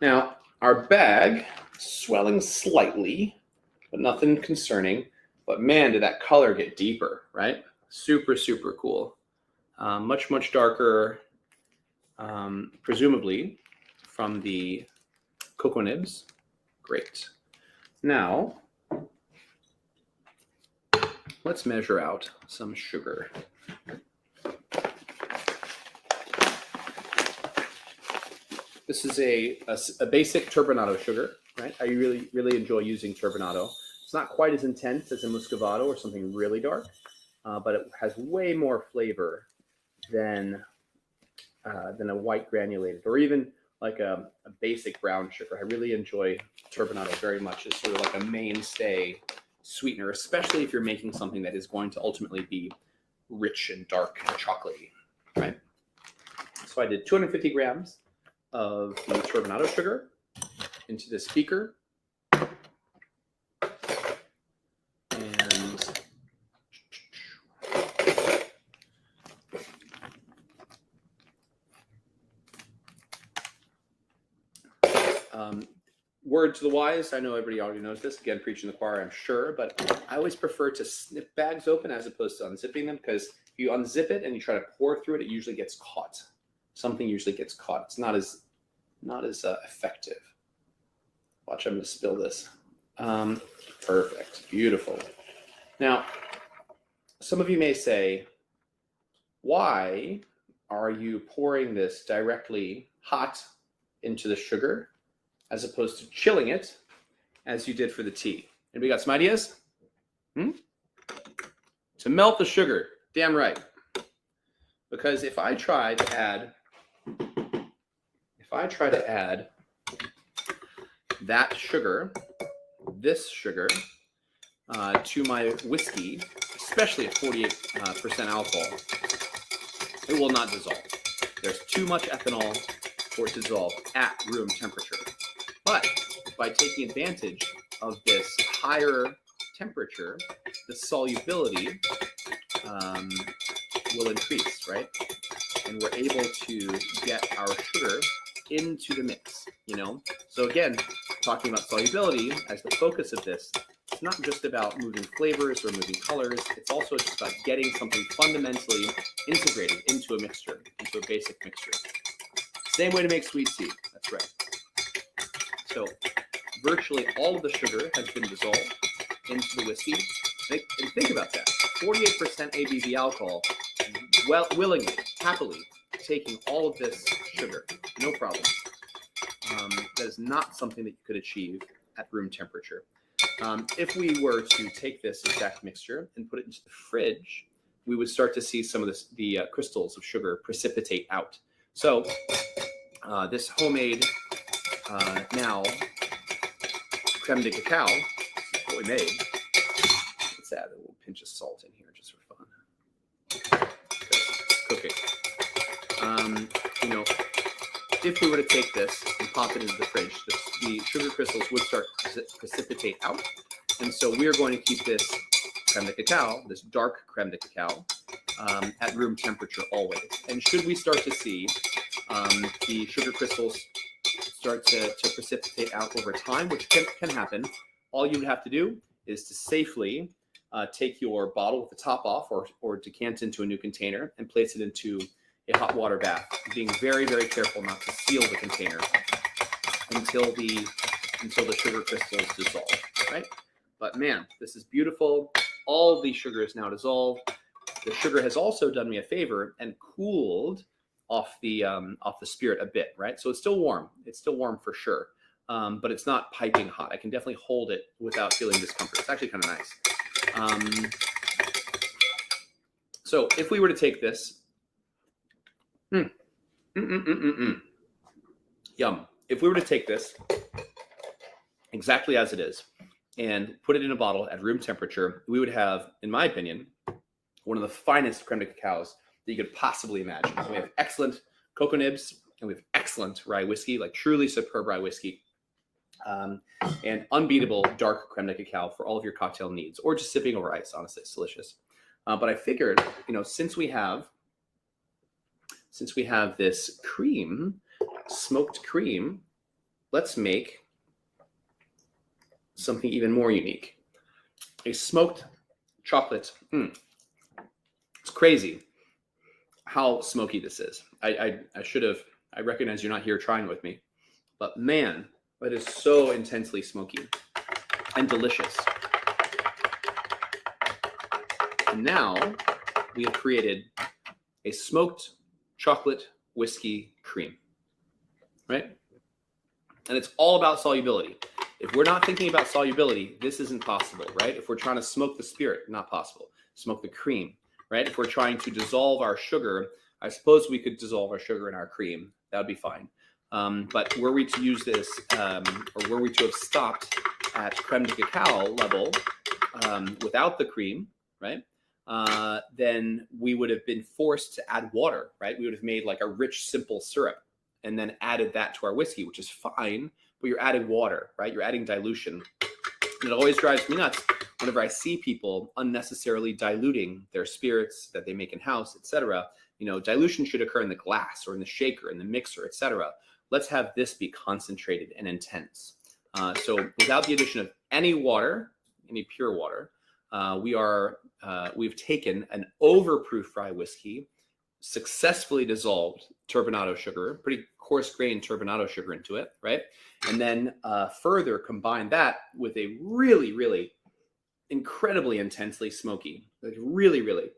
Now, our bag swelling slightly, but nothing concerning. But man, did that color get deeper, right? Super, super cool. Much, much darker, presumably from the cocoa nibs. Great. Now, let's measure out some sugar. This is a basic turbinado sugar, right? I really enjoy using turbinado. It's not quite as intense as a muscovado or something really dark, but it has way more flavor than a white granulated, or even like a basic brown sugar. I really enjoy turbinado very much as sort of like a mainstay sweetener, especially if you're making something that is going to ultimately be rich and dark and chocolatey, right? So I did 250 grams of the turbinado sugar into this beaker. Word to the wise, I know everybody already knows this. Again, preaching the choir, I'm sure, but I always prefer to snip bags open as opposed to unzipping them, because if you unzip it and you try to pour through it, it usually gets caught. Something usually gets caught. It's not as effective. Watch, I'm going to spill this. Perfect. Beautiful. Now, some of you may say, why are you pouring this directly hot into the sugar as opposed to chilling it as you did for the tea? Anybody got some ideas? To melt the sugar. Damn right. Because if I try to add that sugar, this sugar, to my whiskey, especially at 48% alcohol, it will not dissolve. There's too much ethanol for it to dissolve at room temperature. But by taking advantage of this higher temperature, the solubility will increase, right? And we're able to get our sugar into the mix, you know? So again, talking about solubility as the focus of this, it's not just about moving flavors or moving colors. It's also just about getting something fundamentally integrated into a mixture, into a basic mixture. Same way to make sweet tea. That's right. So virtually all of the sugar has been dissolved into the whiskey. And think about that. 48% ABV alcohol, willingly, happily taking all of this sugar, no problem. That is not something that you could achieve at room temperature. If we were to take this exact mixture and put it into the fridge, we would start to see some of the crystals of sugar precipitate out. So this homemade now creme de cacao, what we made. Let's add a little pinch of salt in here just for fun. Cooking. You know, if we were to take this and pop it into the fridge, the sugar crystals would start to precipitate out. And so we are going to keep this creme de cacao, this dark creme de cacao, at room temperature always. And should we start to see the sugar crystals start to precipitate out over time, which can happen, all you would have to do is to safely take your bottle with the top off or decant into a new container and place it into a hot water bath, being very, very careful not to seal the container until the sugar crystals dissolve, right? But man, this is beautiful. All of the sugar is now dissolved. The sugar has also done me a favor and cooled off the spirit a bit, right? So it's still warm. It's still warm for sure, but it's not piping hot. I can definitely hold it without feeling discomfort. It's actually kind of nice. So if we were to take this, yum. If we were to take this exactly as it is and put it in a bottle at room temperature, we would have, in my opinion, one of the finest creme de cacaos that you could possibly imagine. So we have excellent cocoa nibs and we have excellent rye whiskey, like truly superb rye whiskey, and unbeatable dark creme de cacao for all of your cocktail needs, or just sipping over ice. Honestly, it's delicious. But I figured, since we have this cream, smoked cream, let's make something even more unique. A smoked chocolate. It's crazy how smoky this is. I recognize you're not here trying with me, but man, it is so intensely smoky and delicious. And now we have created a smoked chocolate whiskey cream, right? And it's all about solubility. If we're not thinking about solubility, this isn't possible, right? If we're trying to smoke the spirit, not possible. Smoke the cream, right? If we're trying to dissolve our sugar, I suppose we could dissolve our sugar in our cream. That would be fine. But were we to use this, or were we to have stopped at creme de cacao level without the cream, right? Then we would have been forced to add water, right? We would have made like a rich, simple syrup and then added that to our whiskey, which is fine, but you're adding water, right? You're adding dilution. And it always drives me nuts whenever I see people unnecessarily diluting their spirits that they make in-house, etc. Dilution should occur in the glass or in the shaker, in the mixer, etc. Let's have this be concentrated and intense. So without the addition of any water, any pure water, we've taken an overproof rye whiskey, successfully dissolved turbinado sugar, pretty coarse grained turbinado sugar into it, right? And then further combine that with a really, really incredibly intensely smoky, like really, really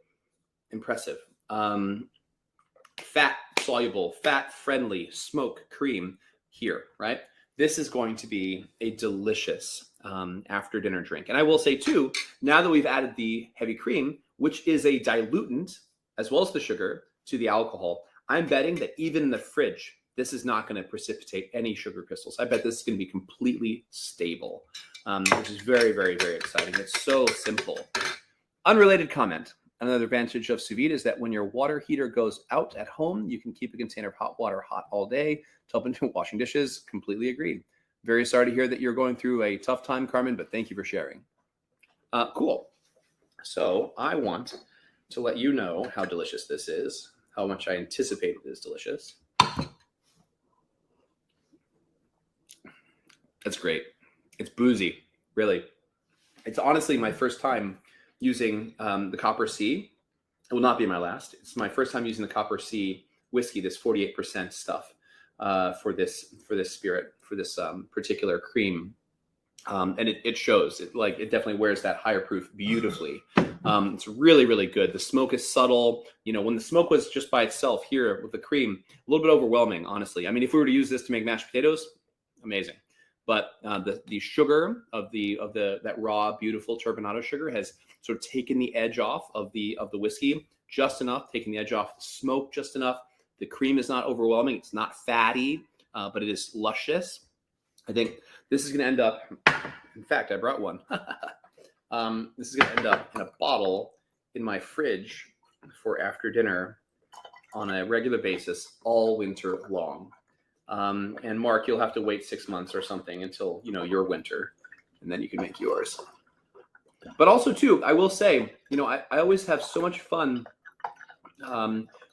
impressive, fat soluble, fat friendly smoke cream here, right? This is going to be a delicious after dinner drink. And I will say too, now that we've added the heavy cream, which is a dilutant as well as the sugar to the alcohol, I'm betting that even in the fridge, this is not going to precipitate any sugar crystals. I bet this is going to be completely stable, which is very, very, very exciting. It's so simple. Unrelated comment. Another advantage of sous vide is that when your water heater goes out at home, you can keep a container of hot water hot all day to help into washing dishes. Completely agreed. Very sorry to hear that you're going through a tough time, Carmen, but thank you for sharing. Cool. So I want to let you know how delicious this is, how much I anticipate it is delicious. That's great. It's boozy, really. It's honestly my first time using the Copper C. It will not be my last. It's my first time using the Copper C whiskey, this 48% stuff for this spirit, for this particular cream. And it shows. It definitely wears that higher proof beautifully. It's really, really good. The smoke is subtle. When the smoke was just by itself here with the cream, a little bit overwhelming, honestly. I mean, if we were to use this to make mashed potatoes, amazing. But the sugar of that raw, beautiful turbinado sugar has sort of taken the edge off of the whiskey just enough, taking the edge off the smoke just enough. The cream is not overwhelming. It's not fatty, but it is luscious. I think this is going to end up. In fact, I brought one. This is going to end up in a bottle in my fridge for after dinner on a regular basis all winter long. And Mark, you'll have to wait 6 months or something until your winter, and then you can make yours. But also too, I will say, I always have so much fun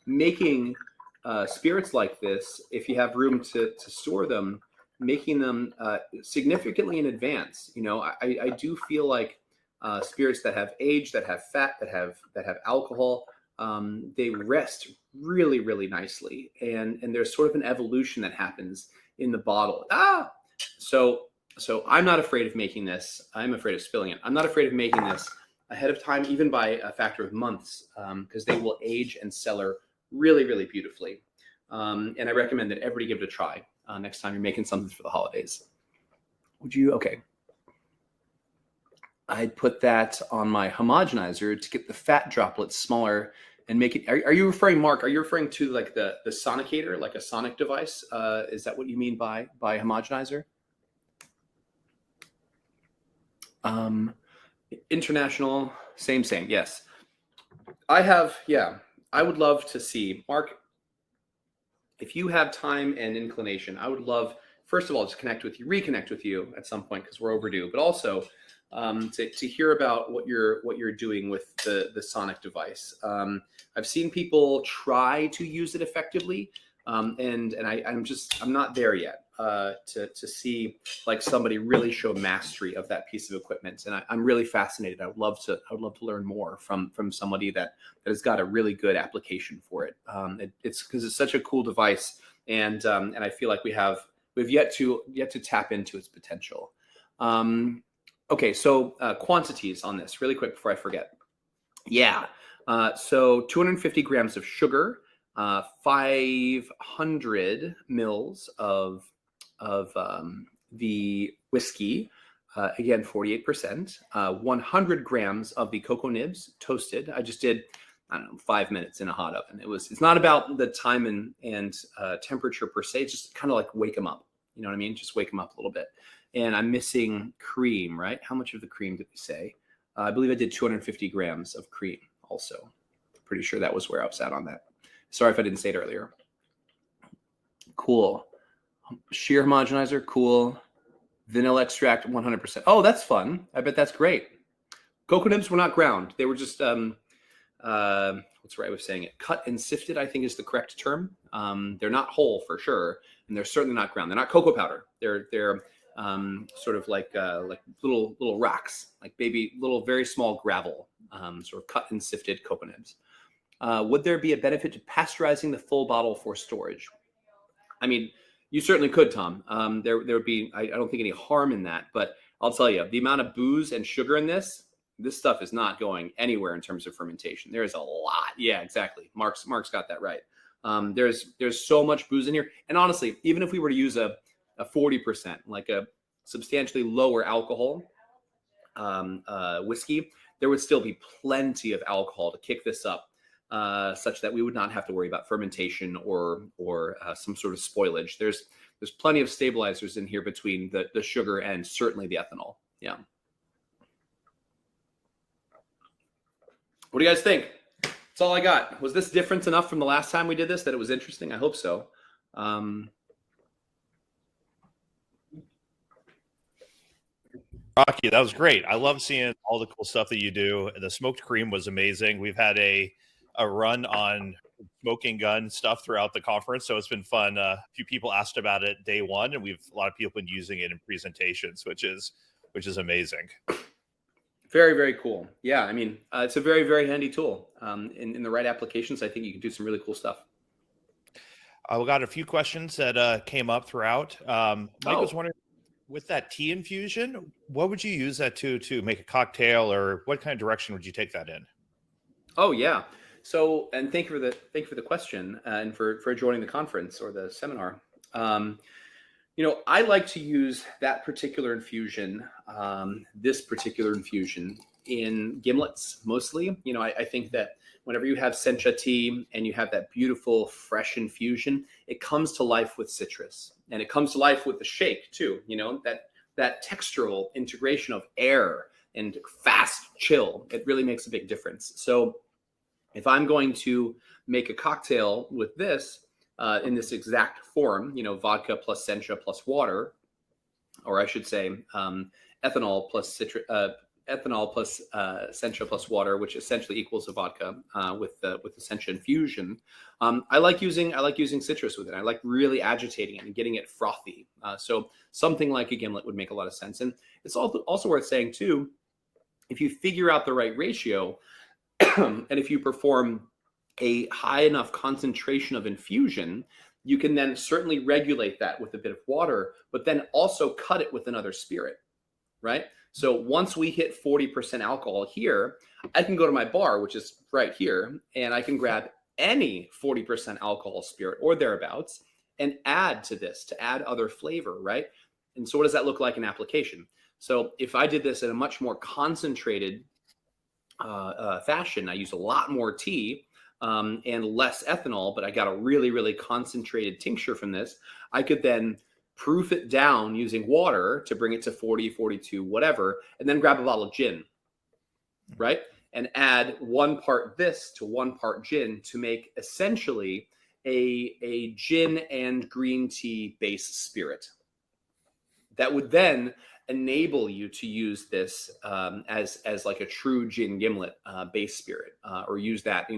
Making spirits like this, if you have room to store them, making them significantly in advance. I do feel like spirits that have age, that have fat, that have alcohol, they rest really, really nicely, and there's sort of an evolution that happens in the bottle. So I'm not afraid of making this. I'm afraid of spilling it. I'm not afraid of making this ahead of time, even by a factor of months, because they will age and cellar really, really beautifully. And I recommend that everybody give it a try next time you're making something for the holidays. Would you? Okay. I'd put that on my homogenizer to get the fat droplets smaller and make it. Are you referring, Mark? Are you referring to like the sonicator, like a sonic device? Is that what you mean by homogenizer? International, same. Yes, I have. Yeah, I would love to see, Mark, if you have time and inclination. I would love, first of all, to reconnect with you at some point, because we're overdue, but also to hear about what you're doing with the sonic device. I've seen people try to use it effectively, and I'm not there yet to see like somebody really show mastery of that piece of equipment, and I'm really fascinated. I would love to learn more from somebody that has got a really good application for it. It's because it's such a cool device, and I feel like we've yet to tap into its potential. Okay, so quantities on this really quick before I forget. Yeah, so 250 grams of sugar, 500 mils of the whiskey, again 48%, 100 grams of the cocoa nibs toasted. I just did, I don't know, 5 minutes in a hot oven. It's not about the time and temperature per se. It's just kind of like wake them up. You know what I mean? Just wake them up a little bit. And I'm missing cream, right? How much of the cream did we say? I believe I did 250 grams of cream also. Pretty sure that was where I was at on that. Sorry if I didn't say it earlier. Cool. Sheer homogenizer, cool. Vanilla extract, 100%. Oh, that's fun. I bet that's great. Cocoa nibs were not ground. They were just, what's the right way of saying it? Cut and sifted, I think is the correct term. They're not whole for sure, and they're certainly not ground. They're not cocoa powder. They're sort of like little rocks, like little very small gravel, sort of cut and sifted cocoa nibs. Would there be a benefit to pasteurizing the full bottle for storage? I mean, you certainly could, Tom. There would be, I don't think, any harm in that, but I'll tell you, the amount of booze and sugar in this stuff is not going anywhere in terms of fermentation. There is a lot. Yeah, exactly. Mark's got that right. There's so much booze in here. And honestly, even if we were to use a 40%, like a substantially lower alcohol whiskey, there would still be plenty of alcohol to kick this up, such that we would not have to worry about fermentation or some sort of spoilage. There's plenty of stabilizers in here between the sugar and certainly the ethanol. Yeah. What do you guys think? That's all I got. Was this different enough from the last time we did this that it was interesting? I hope so. Rocky, that was great. I love seeing all the cool stuff that you do. The smoked cream was amazing. We've had a run on smoking gun stuff throughout the conference, so it's been fun. A few people asked about it day one, and a lot of people been using it in presentations, which is amazing. Very, very cool. Yeah, I mean, it's a very, very handy tool. In the right applications, I think you can do some really cool stuff. We got a few questions that came up throughout. Mike was wondering, with that tea infusion, what would you use that to make a cocktail, or what kind of direction would you take that in? Oh yeah. So, and thank you for the question and for joining the conference or the seminar. I like to use that particular infusion, this particular infusion in gimlets mostly. I think that whenever you have sencha tea and you have that beautiful fresh infusion, it comes to life with citrus, and it comes to life with the shake too. That textural integration of air and fast chill, it really makes a big difference. So if I'm going to make a cocktail with this in this exact form, vodka plus sencha plus water, or I should say ethanol plus ethanol plus Essentia plus water, which essentially equals a vodka with the Essentia infusion. I like using citrus with it. I like really agitating it and getting it frothy. So something like a gimlet would make a lot of sense. And it's also worth saying too, if you figure out the right ratio, and if you perform a high enough concentration of infusion, you can then certainly regulate that with a bit of water, but then also cut it with another spirit, right? So once we hit 40% alcohol here, I can go to my bar, which is right here, and I can grab any 40% alcohol spirit or thereabouts and add to this to add other flavor, right? And so what does that look like in application? So if I did this in a much more concentrated fashion, I use a lot more tea and less ethanol, but I got a really, really concentrated tincture from this. I could then proof it down using water to bring it to 40, 42, whatever, and then grab a bottle of gin, right? And add 1 part this to 1 part gin to make essentially a gin and green tea base spirit. That would then enable you to use this as like a true gin gimlet base spirit, or use that,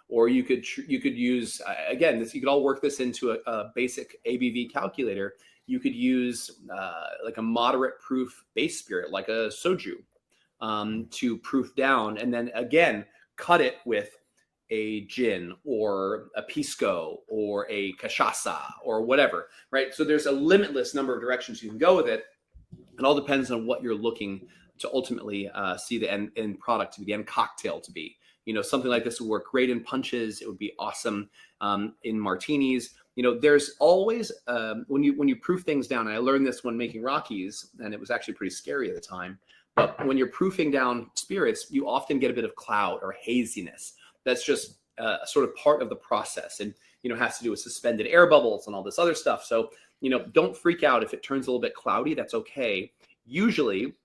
or you could use again this. You could all work this into a basic ABV calculator. You could use like a moderate proof base spirit, like a soju, to proof down, and then again cut it with a gin or a pisco or a cachaça or whatever, right? So there's a limitless number of directions you can go with it. It all depends on what you're looking to ultimately see the end product to be, the end cocktail to be. Something like this would work great in punches. It would be awesome in martinis. There's always when you proof things down. And I learned this when making Rockies, and it was actually pretty scary at the time. But when you're proofing down spirits, you often get a bit of cloud or haziness. That's just sort of part of the process, and has to do with suspended air bubbles and all this other stuff. So don't freak out if it turns a little bit cloudy. That's okay. Usually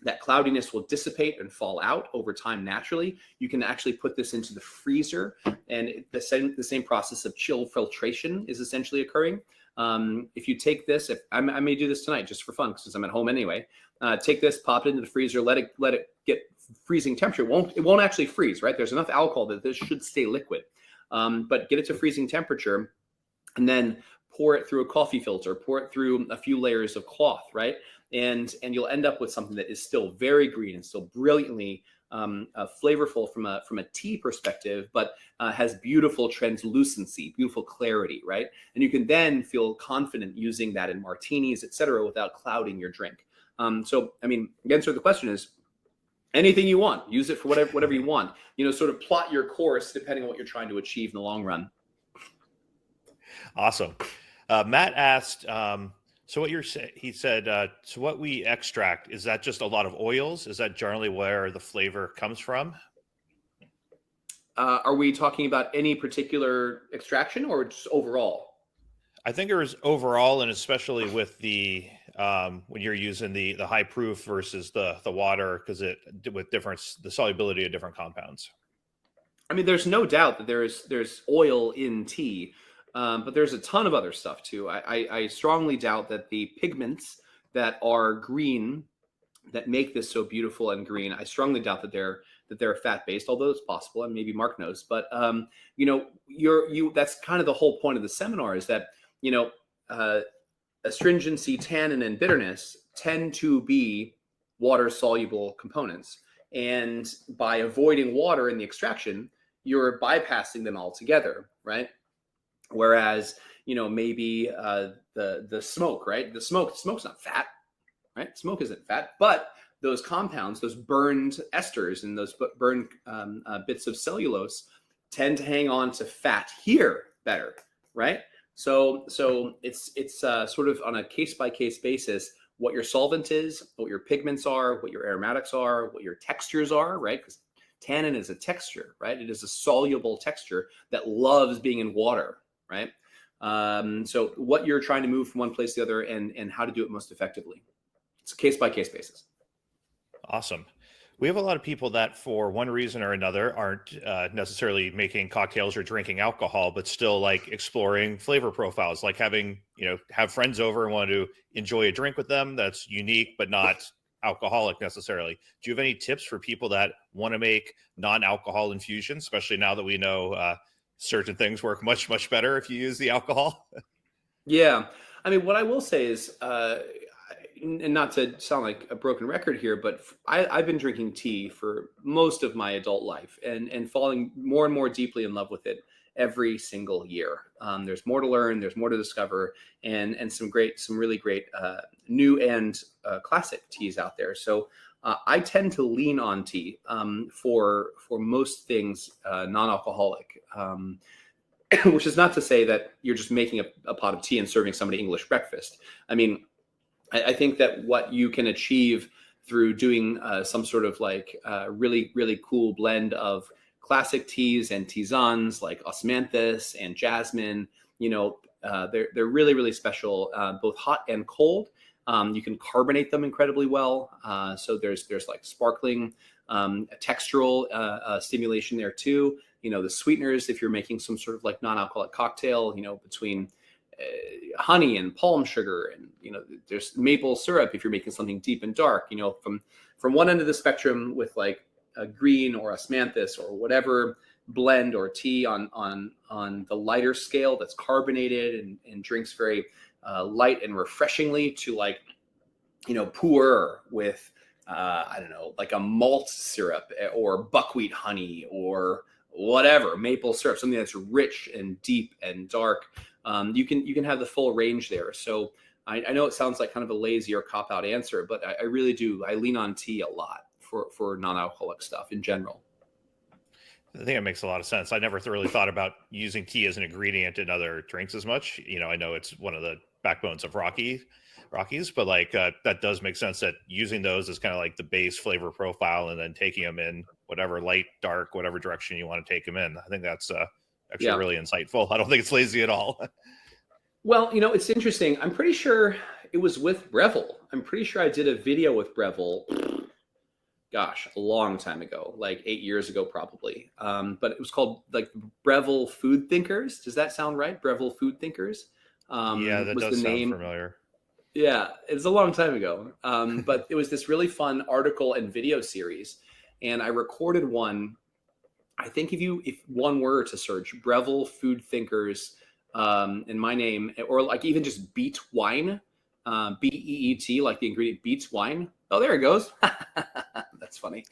that cloudiness will dissipate and fall out over time naturally. You can actually put this into the freezer, and the same process of chill filtration is essentially occurring. If you take this, I may do this tonight just for fun since I'm at home anyway. Take this, pop it into the freezer, let it get freezing temperature. It won't actually freeze, right? There's enough alcohol that this should stay liquid, but get it to freezing temperature, and then pour it through a coffee filter, pour it through a few layers of cloth, right? And you'll end up with something that is still very green and still brilliantly flavorful from a tea perspective, but has beautiful translucency, beautiful clarity, right? And you can then feel confident using that in martinis, etc., without clouding your drink. So, I mean, the answer to the question is anything you want. Use it for whatever you want. Sort of plot your course depending on what you're trying to achieve in the long run. Awesome. Matt asked, so he said, so what we extract, is that just a lot of oils? Is that generally where the flavor comes from? Are we talking about any particular extraction or just overall? I think it was overall, and especially with the when you're using the high proof versus the water, because the solubility of different compounds. I mean, there's no doubt that there's oil in tea, but there's a ton of other stuff too. I strongly doubt that the pigments that are green that make this so beautiful and green, I strongly doubt that they're fat based, although it's possible, and maybe Mark knows. But that's kind of the whole point of the seminar, is that astringency, tannin, and bitterness tend to be water soluble components, and by avoiding water in the extraction, you're bypassing them altogether, right? Whereas maybe the smoke, right? Smoke's not fat, right? Smoke isn't fat, but those compounds, those burned esters and those burned bits of cellulose tend to hang on to fat here better, right? So it's sort of on a case-by-case basis what your solvent is, what your pigments are, what your aromatics are, what your textures are, right? Because tannin is a texture, right? It is a soluble texture that loves being in water, right? So what you're trying to move from one place to the other, and how to do it most effectively. It's a case-by-case basis. Awesome. We have a lot of people that, for one reason or another, aren't necessarily making cocktails or drinking alcohol, but still like exploring flavor profiles, like have friends over and want to enjoy a drink with them that's unique, but not alcoholic necessarily. Do you have any tips for people that want to make non-alcohol infusions, especially now that we know certain things work much, much better if you use the alcohol? Yeah. I mean, what I will say is, and not to sound like a broken record here, but I've been drinking tea for most of my adult life and falling more and more deeply in love with it every single year. There's more to learn, there's more to discover, and some really great new and classic teas out there. So I tend to lean on tea for most things non-alcoholic. Which is not to say that you're just making a pot of tea and serving somebody English breakfast. I mean, I think that what you can achieve through doing some sort of like really, really cool blend of classic teas and tisanes like osmanthus and jasmine, they're really, really special, both hot and cold. You can carbonate them incredibly well. So there's like sparkling textural stimulation there too. The sweeteners, if you're making some sort of like non-alcoholic cocktail, between honey and palm sugar, and there's maple syrup if you're making something deep and dark. From one end of the spectrum with like a green or osmanthus or whatever blend or tea on the lighter scale that's carbonated and drinks very light and refreshingly, to like pour with I don't know, like a malt syrup or buckwheat honey or whatever, maple syrup, something that's rich and deep and dark. You can have the full range there. So I know it sounds like kind of a lazy or cop-out answer, but I really do. I lean on tea a lot for non-alcoholic stuff in general. I think it makes a lot of sense. I never really thought about using tea as an ingredient in other drinks as much. I know it's one of the backbones of Rockies, but like that does make sense, that using those as kind of like the base flavor profile and then taking them in whatever light, dark, whatever direction you want to take them in. I think that's actually really insightful. I don't think it's lazy at all. Well, it's interesting. I'm pretty sure it was with Breville. I'm pretty sure I did a video with Breville. Gosh, a long time ago, like 8 years ago, probably. But it was called like Breville Food Thinkers. Does that sound right? Breville Food Thinkers. Yeah, that does sound familiar. Yeah, it was a long time ago. But it was this really fun article and video series. And I recorded one. I think if one were to search Breville Food Thinkers in my name, or like even just beet wine, BEET, like the ingredient beets wine. Oh, there it goes. That's funny.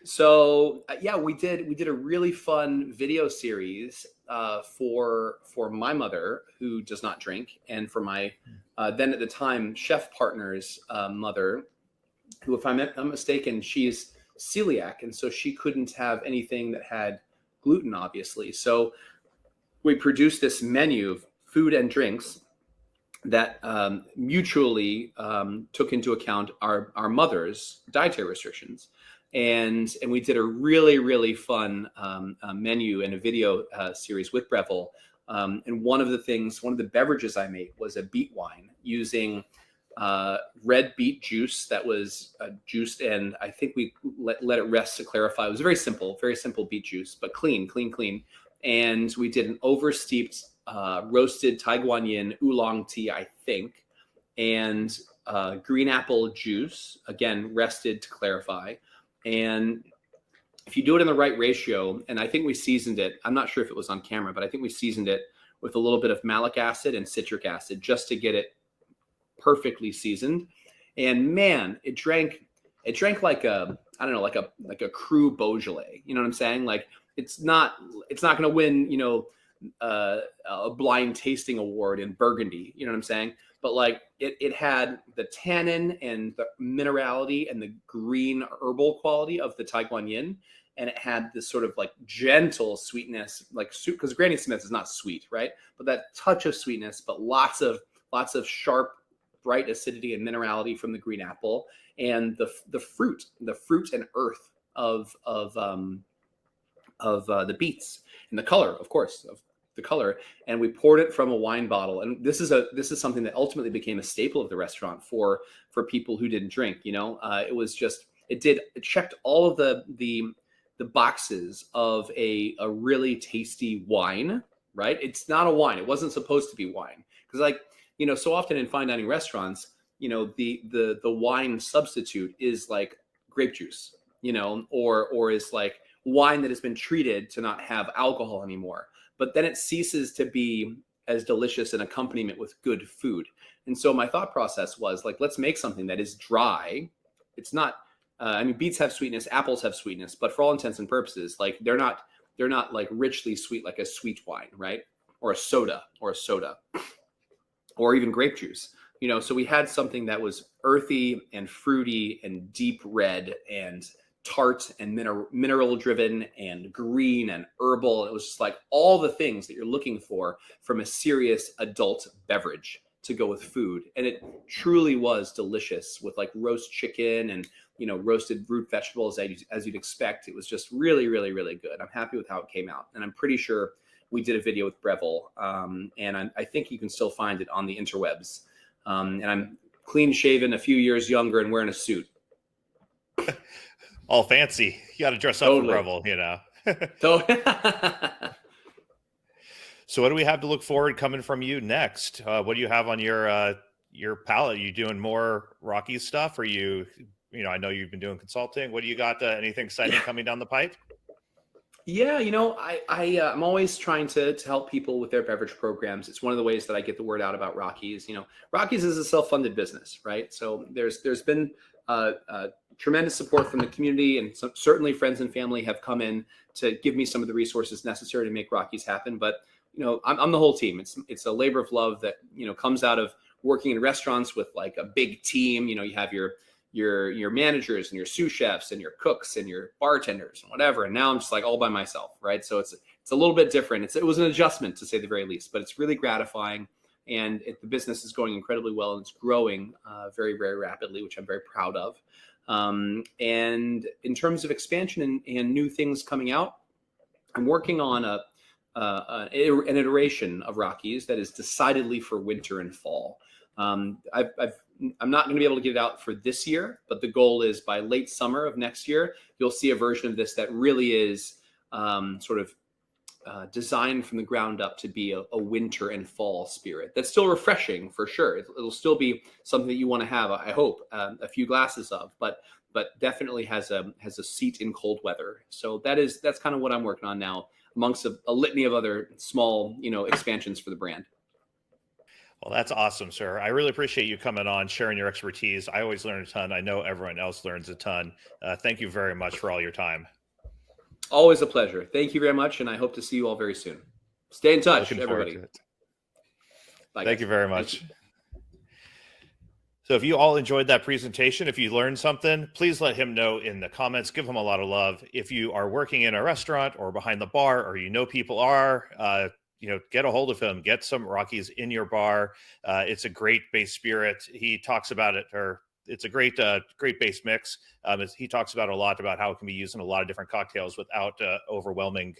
So yeah, we did a really fun video series for my mother, who does not drink, and for my then at the time chef partner's mother, who, if I'm not mistaken, she's celiac, and so she couldn't have anything that had gluten, obviously. So we produced this menu of food and drinks that mutually took into account our mother's dietary restrictions. And we did a really, really fun menu and a video series with Breville. And one of the beverages I made was a beet wine using red beet juice that was juiced, and I think we let it rest to clarify. It was very simple beet juice, but clean. And we did an oversteeped roasted Taiguanyin oolong tea, I think, and green apple juice, again, rested to clarify. And if you do it in the right ratio, and I think we seasoned it, I'm not sure if it was on camera, but I think we seasoned it with a little bit of malic acid and citric acid just to get it perfectly seasoned. And man, it drank like a, I don't know, like a Cru Beaujolais. You know what I'm saying? Like it's not going to win, a blind tasting award in Burgundy. You know what I'm saying? But like it had the tannin and the minerality and the green herbal quality of the Taiguanyin, and it had this sort of like gentle sweetness, like because Granny Smith is not sweet, right? But that touch of sweetness, but lots of sharp, bright acidity and minerality from the green apple, and the fruit and earth of the beets, and the color, of course, of the color. And we poured it from a wine bottle, and this is something that ultimately became a staple of the restaurant for people who didn't drink. It was just it checked all of the boxes of a really tasty wine, right? It's not a wine. It wasn't supposed to be wine, because so often in fine dining restaurants, the wine substitute is like grape juice, or is like wine that has been treated to not have alcohol anymore. But then it ceases to be as delicious an accompaniment with good food. And so my thought process was like, let's make something that is dry. It's not. I mean, beets have sweetness, apples have sweetness, but for all intents and purposes, like they're not like richly sweet like a sweet wine, right? Or a soda, or even grape juice. So we had something that was earthy and fruity and deep red and tart and mineral driven and green and herbal. It was just like all the things that you're looking for from a serious adult beverage to go with food. And it truly was delicious with like roast chicken and, roasted root vegetables as you'd expect. It was just really, really, really good. I'm happy with how it came out. And I'm pretty sure we did a video with Breville. And I think you can still find it on the interwebs. And I'm clean shaven, a few years younger, and wearing a suit. All fancy. You got to dress up for Breville, So what do we have to look forward coming from you next? What do you have on your palette? Are you doing more Rockey stuff? Or I know you've been doing consulting. What do you got? Anything exciting coming down the pipe? Yeah, I'm always trying to help people with their beverage programs. It's one of the ways that I get the word out about Rockey's. Rockey's is a self-funded business, right? So there's been tremendous support from the community, and certainly friends and family have come in to give me some of the resources necessary to make Rockey's happen. But I'm the whole team. It's a labor of love that comes out of working in restaurants with like a big team. You have your managers and your sous chefs and your cooks and your bartenders and whatever. And now I'm just like all by myself, right? So it's a little bit different. It was an adjustment to say the very least, but it's really gratifying. And the business is going incredibly well, and it's growing very, very rapidly, which I'm very proud of. And in terms of expansion and new things coming out, I'm working on an iteration of Rockey's that is decidedly for winter and fall. I'm not going to be able to get it out for this year, but the goal is by late summer of next year, you'll see a version of this that really is sort of designed from the ground up to be a winter and fall spirit. That's still refreshing for sure. It'll still be something that you want to have, I hope, a few glasses of, but definitely has a seat in cold weather. So that's kind of what I'm working on now, amongst a litany of other small, expansions for the brand. Well, that's awesome, sir. I really appreciate you coming on, sharing your expertise. I always learn a ton. I know everyone else learns a ton. Thank you very much for all your time. Always a pleasure. Thank you very much, and I hope to see you all very soon. Stay in touch, everybody. Bye, Thank you very much. So if you all enjoyed that presentation, if you learned something, please let him know in the comments. Give him a lot of love. If you are working in a restaurant or behind the bar, or people are, get a hold of him, get some Rockey's in your bar. It's a great base spirit. He talks about it, or it's a great base mix. He talks about a lot about how it can be used in a lot of different cocktails without overwhelming,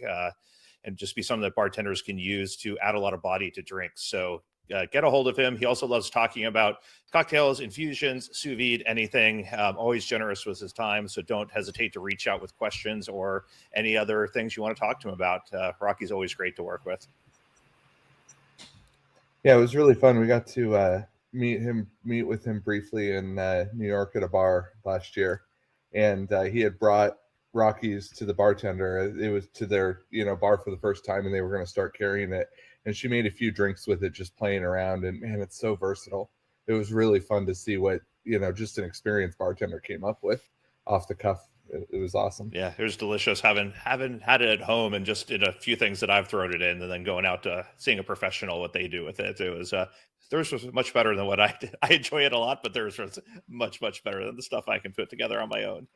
and just be something that bartenders can use to add a lot of body to drinks. So get a hold of him. He also loves talking about cocktails, infusions, sous vide, anything. Always generous with his time. So don't hesitate to reach out with questions or any other things you want to talk to him about. Rockey's always great to work with. Yeah, it was really fun. We got to meet with him briefly in New York at a bar last year, and he had brought Rockey's to the bartender. It was to their bar for the first time, and they were going to start carrying it. And she made a few drinks with it, just playing around. And man, it's so versatile. It was really fun to see what just an experienced bartender came up with off the cuff. It was awesome. Yeah, it was delicious. Having had it at home and just did a few things that I've thrown it in, and then going out to seeing a professional what they do with it. It was theirs was much better than what I did. I enjoy it a lot, but theirs was much better than the stuff I can put together on my own.